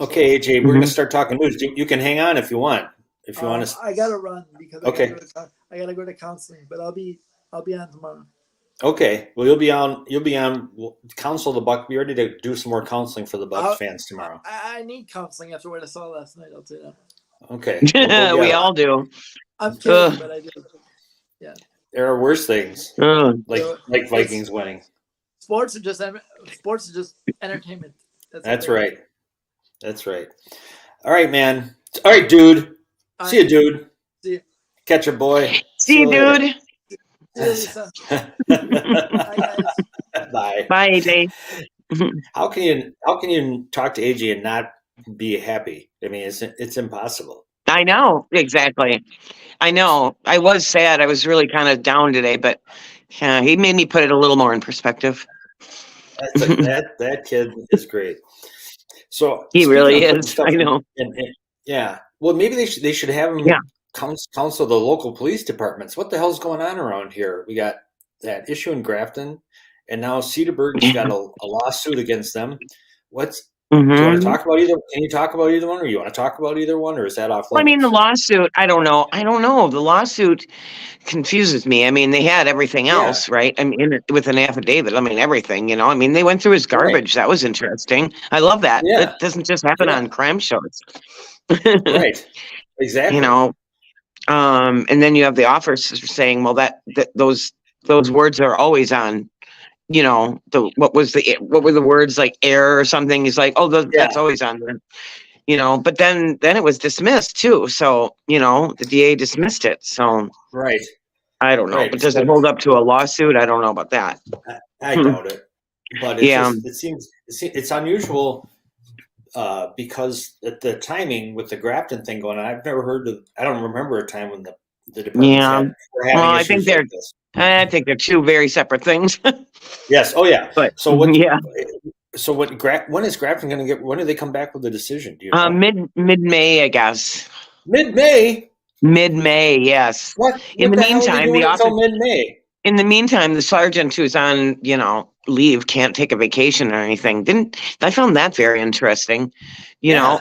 Okay, AJ, we're going to start talking news. You can hang on if you want. If you want to. I gotta run because Okay. I gotta go to counseling, but I'll be on tomorrow. Okay. Well, you'll be on. We'll counsel the Buck. Be ready to do some more counseling for the Bucks fans tomorrow. I need counseling after what I saw last night. I'll tell you that. Okay. We'll go We get it. Oh, all do. I'm kidding, but I do. There are worse things, Ugh. like Vikings winning. Sports are just entertainment. That's right. That's right. All right, man. All right, dude. See you, dude. See you. Catch your boy. See you, later. dude. See you, Lisa. Bye, guys. Bye. Bye, AJ. How can you talk to AJ and not be happy? I mean, it's impossible. I know, exactly. I know. I was sad. I was really kind of down today, but he made me put it a little more in perspective. That kid is great. So He speaking really of putting is. stuff I know. yeah. Well, maybe they should have him Yeah. counsel the local police departments. What the hell's going on around here? We got that issue in Grafton, and now Cedarburg's got a lawsuit against them. Do you want to talk about either? Can you talk about either one, or you want to talk about either one, or is that off limits? Well, I mean, the lawsuit, I don't know. The lawsuit confuses me. I mean, they had everything else, right? I mean, with an affidavit, I mean, everything, I mean, they went through his garbage. That was interesting. I love that. Yeah. It doesn't just happen on crime shows. Right. Exactly. And then you have the officers saying, well, that those words are always on, what were the words like air or something? He's like, oh, that's always on there. But then it was dismissed too. So, the DA dismissed it. So right. I don't know. Right. But does it hold up to a lawsuit? I don't know about that. I doubt it. But it's unusual because the timing with the Grafton thing going on, I don't remember a time when the department were having I issues think they're like this. I think they're two very separate things. Yes. Oh, yeah. But so what? Yeah. So when is Grafton going to get? When do they come back with the decision? Do you know? Mid-May, I guess. Mid-May. Mid-May, yes. What? In the the hell are they meantime, doing the until mid-May. In the meantime, the sergeant who's on, leave can't take a vacation or anything. I found that very interesting. You know,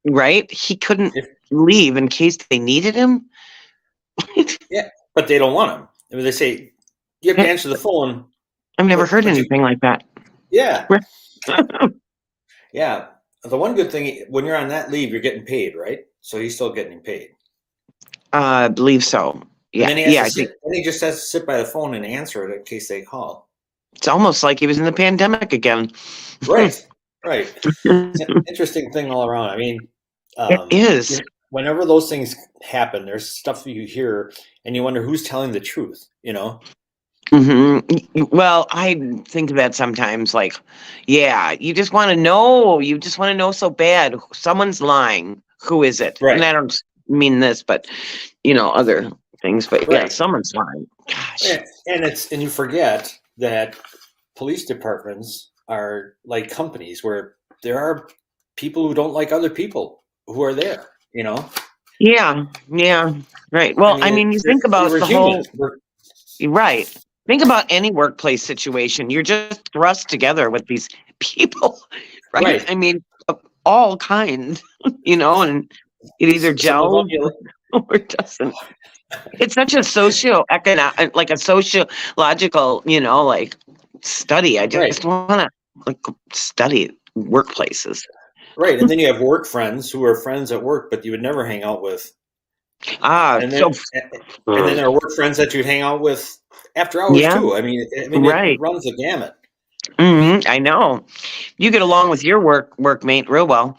right? He couldn't leave in case they needed him. Yeah, but they don't want him. I mean, they say you have to answer the phone. I've never heard anything like that. Yeah. Yeah. The one good thing, when you're on that leave, you're getting paid, right? So he's still getting paid. I believe so. Yeah. And then he just has to sit by the phone and answer it in case they call. It's almost like he was in the pandemic again. Right. Right. It's an interesting thing all around. I mean, it is. Whenever those things happen, there's stuff that you hear and you wonder who's telling the truth, Mm-hmm. Well, I think of that sometimes, like, you just want to know. You just want to know so bad. Someone's lying. Who is it? Right. And I don't mean this, but, other things. But right. Someone's lying. Gosh. And you forget that police departments are like companies where there are people who don't like other people who are there, Yeah. Right. Well, I mean you think about the whole. Right. Think about any workplace situation. You're just thrust together with these people, right? I mean, of all kinds, and it either gels or doesn't. It's such a socioeconomic, like a sociological, study. I just want to study workplaces. Right, and then you have work friends who are friends at work, but you would never hang out with. And then there are work friends that you'd hang out with after hours too. I mean, it runs the gamut. Mm-hmm, I know. You get along with your workmate real well.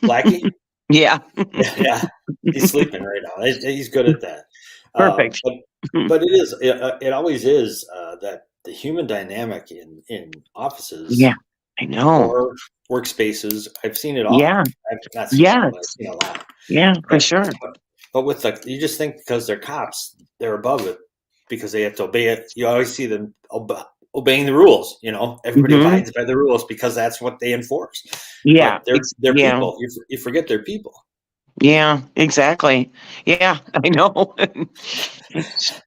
Blackie? Yeah. Yeah. He's sleeping right now. He's good at that. Perfect. But it is. It always is that the human dynamic in offices Yeah, I know. or workspaces. I've seen it all. Yeah. I've not seen it all, Yes. but I've seen a lot. Yeah, for But, sure. but with you just think because they're cops, they're above it because they have to obey it. You always see them obeying the rules. Everybody Mhm. abides by the rules because that's what they enforce. Yeah. But they're yeah. people. You forget they're people. Yeah, exactly. Yeah, I know. It's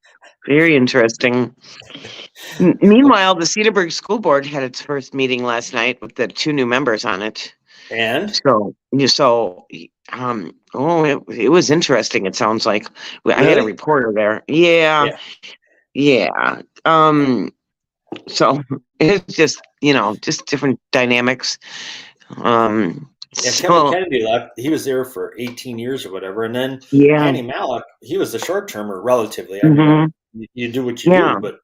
very interesting. Meanwhile, the Cedarburg School Board had its first meeting last night with the 2 new members on it. And It was interesting. It sounds like I had a Really? reporter there. Yeah. So it's just just different dynamics. Kevin So Kennedy left. He was there for 18 years or whatever, and then yeah. Annie Malik, he was the short termer relatively. I Mhm. mean, you do what you Yeah. do, but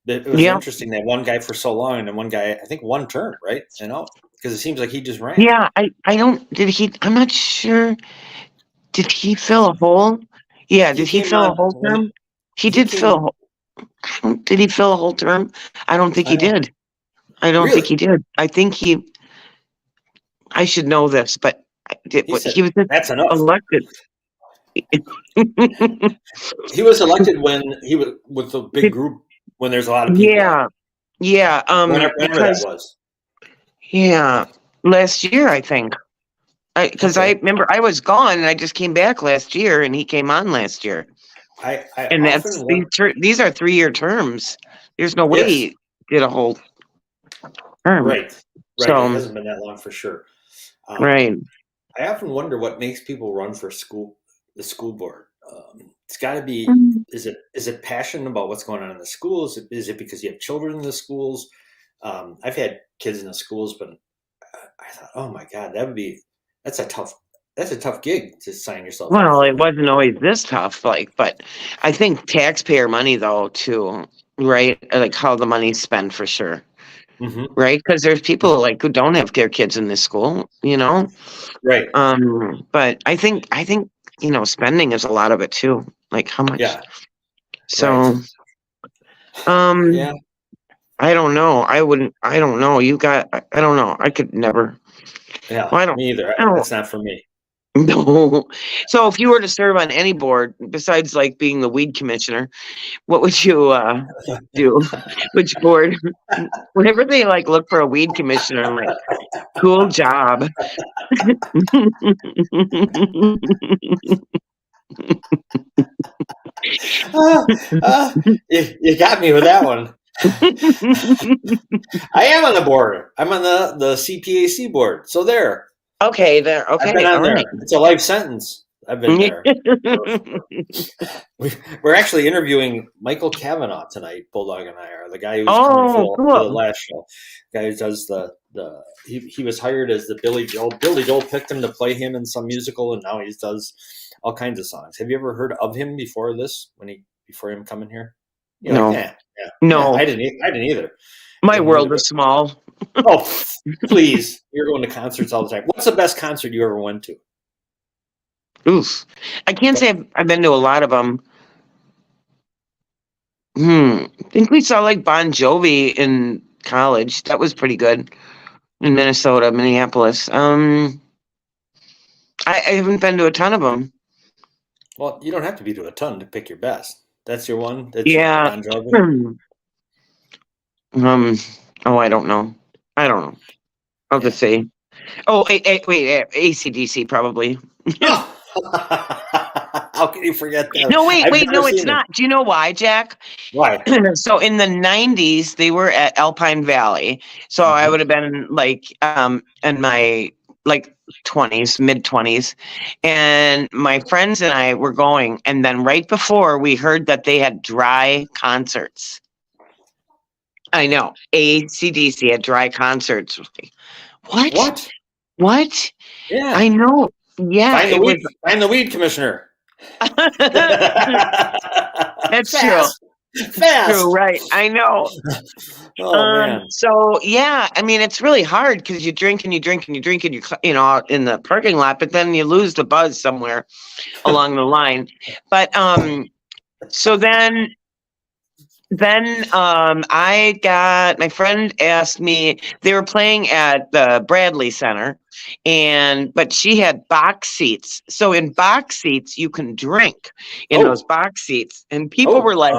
it was Yeah. interesting that one guy for so long and then one guy, I think one term, right? Because it seems like he just ran. Yeah, I don't. I'm not sure. Did he fill a hole? Yeah, did he came fill a on whole when term? He he did came. fill. Did he fill a whole term? I don't think I he don't did. I don't think really. he did. I think I should know this, but He said he was just that's enough. elected. He was elected when he was with a big group when there's a lot of people. Yeah, yeah. Whenever Because that was. last year I think. Because I remember I was gone and I just came back last year, and he came on last year. I And often wonder, these are 3-year terms. There's no way yes, he did a whole term. right. So It hasn't been that long for sure. right. I often wonder what makes people run for the school board. It's got to be. Is it passion about what's going on in the schools? Is it because you have children in the schools? I've had kids in the schools, but I thought, oh my God, that's a tough gig to sign yourself up Well, for. it wasn't always this tough, but I think taxpayer money though too, right? Like how the money's spent for sure. Mm-hmm. Right? Because there's people who don't have their kids in this school, Right. But I think spending is a lot of it too. Like how much? Yeah. So, Yeah. I don't know. I don't know. I don't know. I could never. Yeah. Well, Me either. I don't. That's not for me. No. So if you were to serve on any board besides like being the weed commissioner, what would you do? Which board? Whenever they look for a weed commissioner, I'm like, cool job. You got me with that one. I am on the board. I'm on the CPAC board. So there. Okay, there. Okay, I've been on there. right. It's a life sentence. I've been there. We're actually interviewing Michael Cavanaugh tonight. Bulldog and I are the guy who's coming for the last show. The guy who does he was hired as the Billy Joel. Billy Joel picked him to play him in some musical, and now he does all kinds of songs. Have you ever heard of him before this? Before him coming here? You're no. Like, no, I didn't either. My world is small. Oh, please! You're going to concerts all the time. What's the best concert you ever went to? Oof, I can't say I've been to a lot of them. I think we saw Bon Jovi in college. That was pretty good in Minneapolis. I haven't been to a ton of them. Well, you don't have to be to a ton to pick your best. That's your one. That's yeah. Bon Jovi. I don't know. I'll just say. Oh, wait, AC/DC probably. How can you forget that? No, no, it's not. Do you know why, Jack? Why? So in the 90s, they were at Alpine Valley. So I would have been in my 20s, mid 20s. And my friends and I were going. And then right before we heard that they had dry concerts. I know. AC/DC had dry concerts. What? Yeah. I know. Yeah. Find the weed commissioner. That's Fast. True, right. I know. Oh, man. So, yeah, I mean, it's really hard because you drink and you drink and you drink and out in the parking lot, but then you lose the buzz somewhere along the line. But So then I got, my friend asked me, they were playing at the Bradley Center, but she had box seats. So in box seats, you can drink in those box seats. And people were like,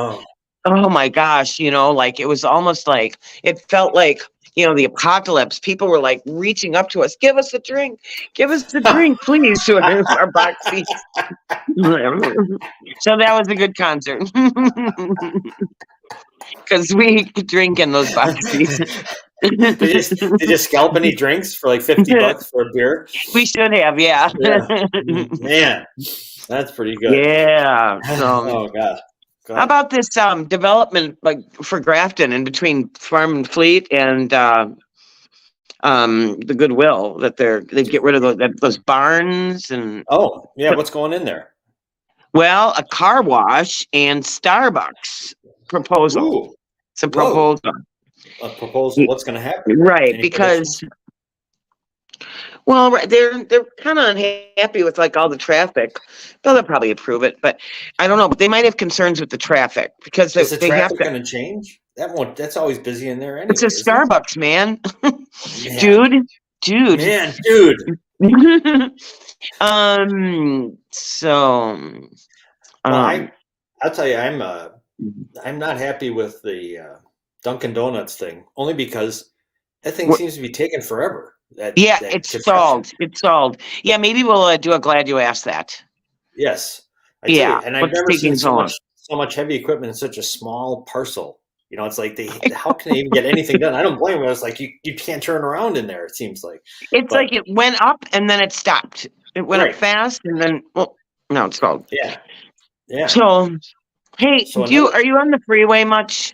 oh my gosh, like it was almost like, it felt like, the apocalypse. People were like reaching up to us, give us a drink, please, to our box seats. So that was a good concert. Because we drink in those boxes. Did you scalp any drinks for like $50 for a beer? We should have, yeah. Man, that's pretty good. Yeah. Oh God. How about this development like for Grafton in between Farm and Fleet and the Goodwill that they get rid of those barns and what's going in there? Well, a car wash and Starbucks proposal. Ooh. It's a proposal. A proposal. What's going to happen? Right, because they're kind of unhappy with like all the traffic. They'll probably approve it, but I don't know. But they might have concerns with the traffic because is the traffic going to change? That's always busy in there anyway. It's a Starbucks, man. Dude. Man, dude. I'll tell you, I'm not happy with the Dunkin' Donuts thing, only because that thing seems to be taking forever. It's stalled. It's stalled. Yeah, maybe we'll do a glad you asked that. Yes. And I've never seen so much heavy equipment in such a small parcel. It's like how can they even get anything done? I don't blame them. It's like you can't turn around in there, it seems like. Like it went up and then it stopped. It went up fast and then now it's stalled. Yeah. Yeah. So hey, are you on the freeway much?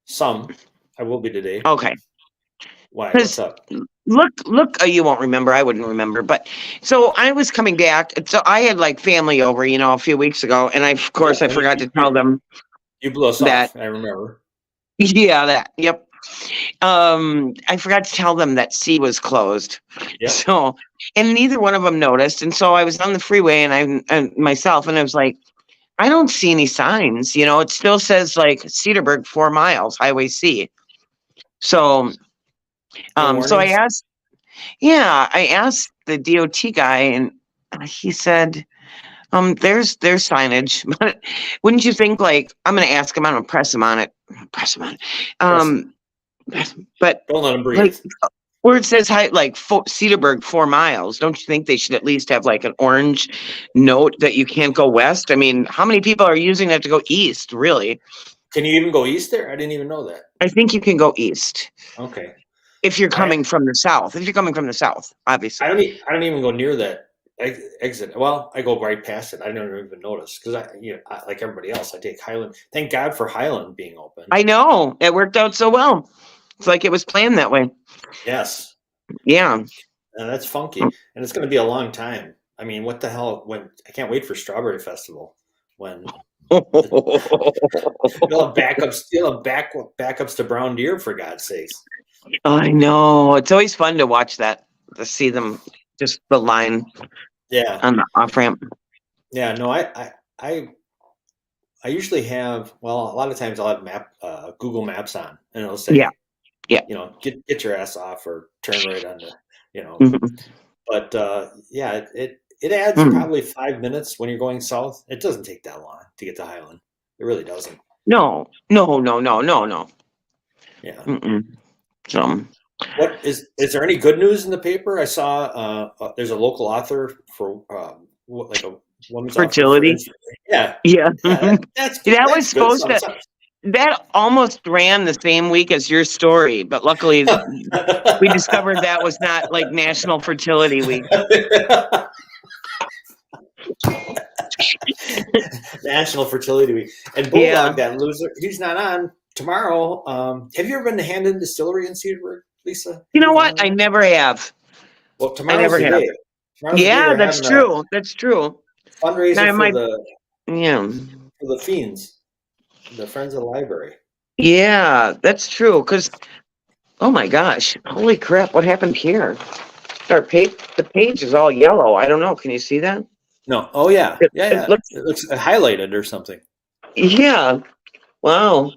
Some. I will be today. Okay. Why? What's up? Look, you won't remember. I wouldn't remember. But so I was coming back. So I had like family over, a few weeks ago. And I forgot to tell them. You blew us off. I remember. Yeah, yep. I forgot to tell them that C was closed. Yep. So, and neither one of them noticed. And so I was on the freeway and I was like, I don't see any signs, it still says like Cedarburg 4 miles, Highway C. So, so I asked the DOT guy and he said, there's signage, but wouldn't you think like, I'm going to ask him, I'm going to press him on it. But don't let him breathe. Like, where it says Cedarburg 4 miles, don't you think they should at least have like an orange note that you can't go west? I mean, how many people are using that to go east, really? Can you even go east there? I didn't even know that. I think you can go east. Okay. If you're coming from the south. If you're coming from the south, obviously. I don't even go near that exit. Well, I go right past it. I don't even notice because I like everybody else, I take Highland. Thank God for Highland being open. I know. It worked out so well. It's like it was planned that way. Yes. Yeah. And that's funky. And it's going to be a long time. I mean, what the hell? I can't wait for Strawberry Festival when you'll have backups to Brown Deer, for God's sakes. I know. It's always fun to watch that, to see them, just the line on the off ramp. Yeah, no, I usually have, a lot of times I'll have Google Maps on and it'll say, get your ass off or turn right on the, but it adds probably 5 minutes when you're going south. It doesn't take that long to get to Highland. It really doesn't. No. Yeah. So, what is there any good news in the paper? I saw there's a local author for like a woman's fertility. Yeah. That was supposed to. That almost ran the same week as your story, but luckily we discovered that was not like National Fertility Week. National Fertility Week. And Bulldog, that loser, he's not on tomorrow. Have you ever been to Handon Distillery in Cedarburg, Lisa? You know what? I never have. Well, tomorrow's the day. Yeah, that's true. That's true. Fundraiser for the Fiends, the Friends of the Library. Yeah, that's true. Because, oh my gosh, holy crap! What happened here? The page is all yellow. I don't know. Can you see that? No. Oh yeah. It looks highlighted or something. Yeah. Wow.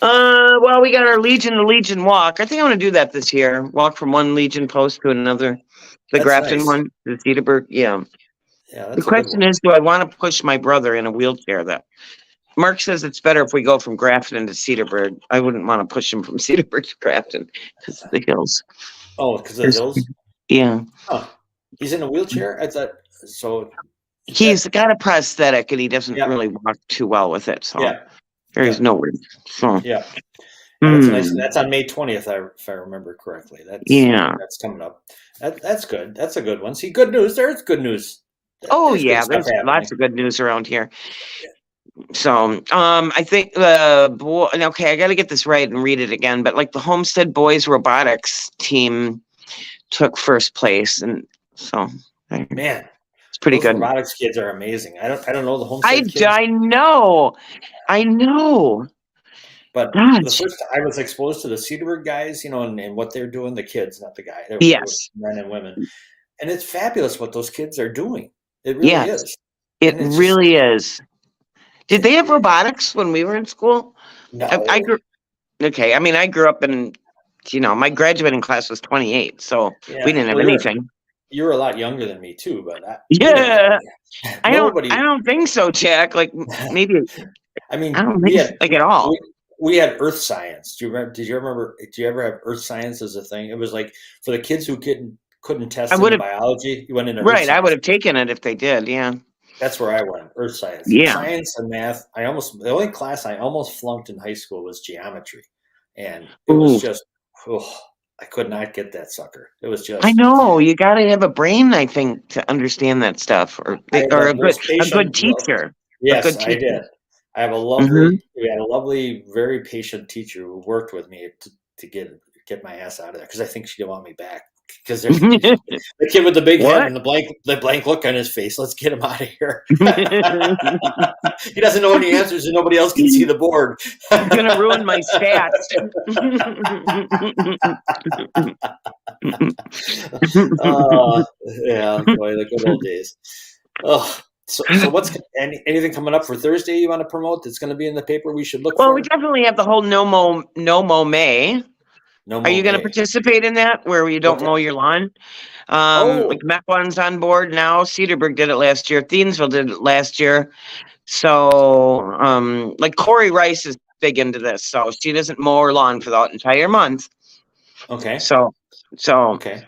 Well, we got our Legion to Legion walk. I think I'm going to do that this year. Walk from one Legion post to another. The That's Grafton nice. one, the Cedarburg. Yeah. Yeah, The that's a good question one. is, do I want to push my brother in a wheelchair? That Mark says it's better if we go from Grafton to Cedarburg. I wouldn't want to push him from Cedarburg to Grafton because of the hills. Oh, because of the hills? Yeah. Huh. He's in a wheelchair? I thought so. He's got a prosthetic and he doesn't Yeah. really walk too well with it. So Yeah. there's no way. So Yeah. That's nice. Hmm. That's on May 20th, if I remember correctly. That's coming up. That's good. That's a good one. See, good news. There's good news. Oh There's good yeah, stuff there's happening. lots of good news around here. So I think okay, I got to get this right and read it again. But like the Homestead Boys Robotics team took first place, and so Man, it's pretty those good. robotics kids are amazing. I don't know the Homestead kids. I know. But Gosh. the first I was exposed to the Cedarburg guys, and what they're doing, the kids, not the guy. They're Yes. men and women. And it's fabulous what those kids are doing. It really Yes. is. It really is. Did they have robotics when we were in school? No. I grew. Okay, I mean, I grew up in, my graduating class was 28, so we didn't have anything. You were a lot younger than me too, but I don't think so, Jack. Like maybe. I mean, I don't think like at all. We had earth science. Do you remember? Did you ever have earth science as a thing? It was like for the kids who couldn't test in biology. You went into right. I would have taken it if they did. Yeah. That's where I went. Earth science. Yeah. Science and math. The only class I almost flunked in high school was geometry, and it was just. I could not get that sucker. It was just. I know you got to have a brain, I think, to understand that stuff, or a good teacher. Yes, I did. I have a lovely, we had a lovely, very patient teacher who worked with me to get my ass out of there because I think she didn't want me back. Because there's the kid with the big head and the blank look on his face. Let's get him out of here. He doesn't know any answers and nobody else can see the board. He's gonna ruin my stats. Yeah, boy, the good old days. Oh. So what's anything coming up for Thursday you want to promote that's going to be in the paper we should look for? Well, we definitely have the whole No Mow May. Are you going to participate in that where you don't mow your lawn? Like Mequon's on board now. Cedarburg did it last year. Thiensville did it last year. So like Corey Rice is big into this. So she doesn't mow her lawn for the entire month. Okay. So okay.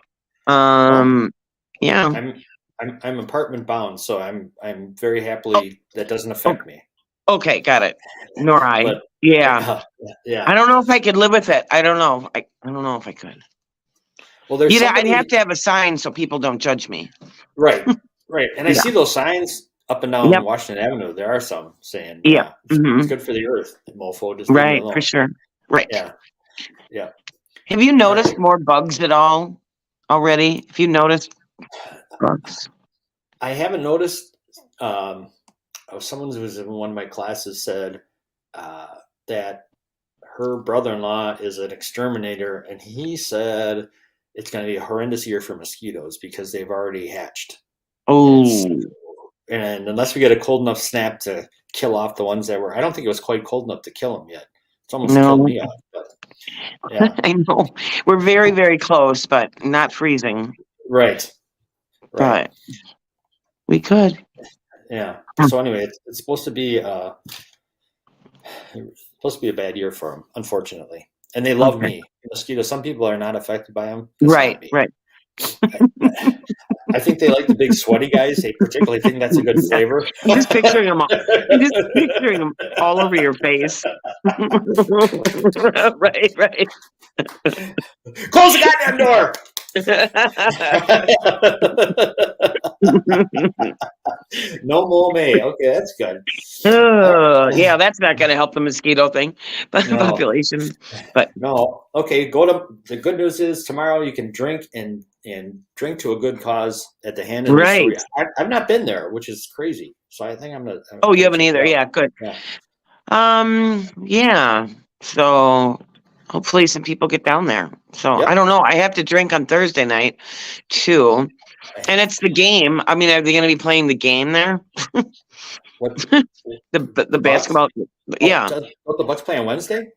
Yeah. I'm apartment bound, so I'm very happily that doesn't affect me. Okay, got it. Nor I. But, yeah. Yeah. I don't know if I could live with it. I don't know. I don't know if I could. Well, I'd have to have a sign so people don't judge me. Right. And I see those signs up and down Washington Avenue. There are some saying, it's good for the earth. Mofo, just right, for sure. Right. Yeah. Have you noticed more bugs at all already? Have you noticed bugs? I haven't noticed. Someone who was in one of my classes said that her brother-in-law is an exterminator, and he said it's going to be a horrendous year for mosquitoes because they've already hatched. Oh. And unless we get a cold enough snap to kill off the ones that were, I don't think it was quite cold enough to kill them yet. It's almost killed me off. But, yeah. I know. We're very, very close, but not freezing. Right. But we could. Yeah. So anyway, it's supposed to be a bad year for them, unfortunately. And they love me. Mosquitoes. Some people are not affected by them. Right. I think they like the big sweaty guys. They particularly think that's a good flavor. I'm just picturing them all over your face. Right. Close the goddamn door. No more May. Okay, that's good. Yeah, that's not going to help the mosquito thing, population. But no. Okay, the good news is tomorrow you can drink and drink to a good cause at the Hand. Right. I've not been there, which is crazy. So I think I'm gonna. You haven't either. Yeah, good. Yeah. Yeah. So hopefully some people get down there. So I don't know. I have to drink on Thursday night too. And it's the game. I mean, are they going to be playing the game there? What The Bucks? basketball. Yeah, Don't the Bucks play on Wednesday?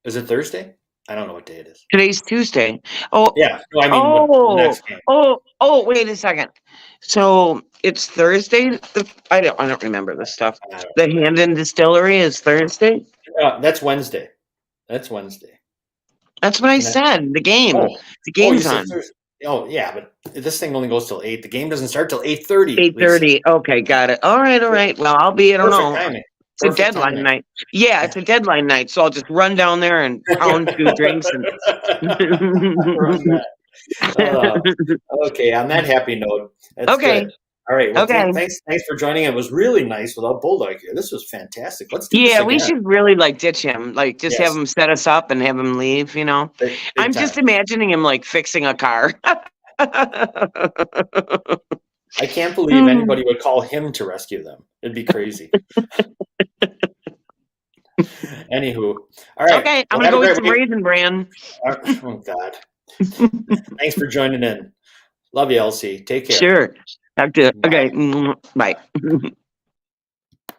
Is it Thursday? I don't know what day it is. today's Tuesday. Oh, Yeah. No, I mean what the oh, next game. oh. Wait a second. So it's Thursday. I don't remember this stuff. The Hamden Distillery is Thursday. That's Wednesday. That's Wednesday. That's what I And that- said. The game. Oh, The you game's said on. Thursday. Oh yeah, but this thing only goes till 8. The game doesn't start till 8:30. 8:30. Okay, got it. All right. Well, I'll be. I don't know. Timing. It's a Perfect deadline timing. night. Yeah, it's a deadline night. So I'll just run down there and pound 2 drinks. And Okay, on that happy note. That's Okay. Good. All right. Well, Okay. Thanks for joining. It was really nice without Bulldog here. This was fantastic. Let's do this Yeah, again. we should really ditch him. Just Yes. have him set us up and have him leave. Big I'm just time. imagining him fixing a car. I can't believe anybody would call him to rescue them. It'd be crazy. Anywho, all right. Okay, I'm Well, gonna go have a with some great week. Raisin Bran. Oh God. Thanks for joining in. Love you, Elsie. Take care. Sure. Talk to. Bye. Okay. Bye.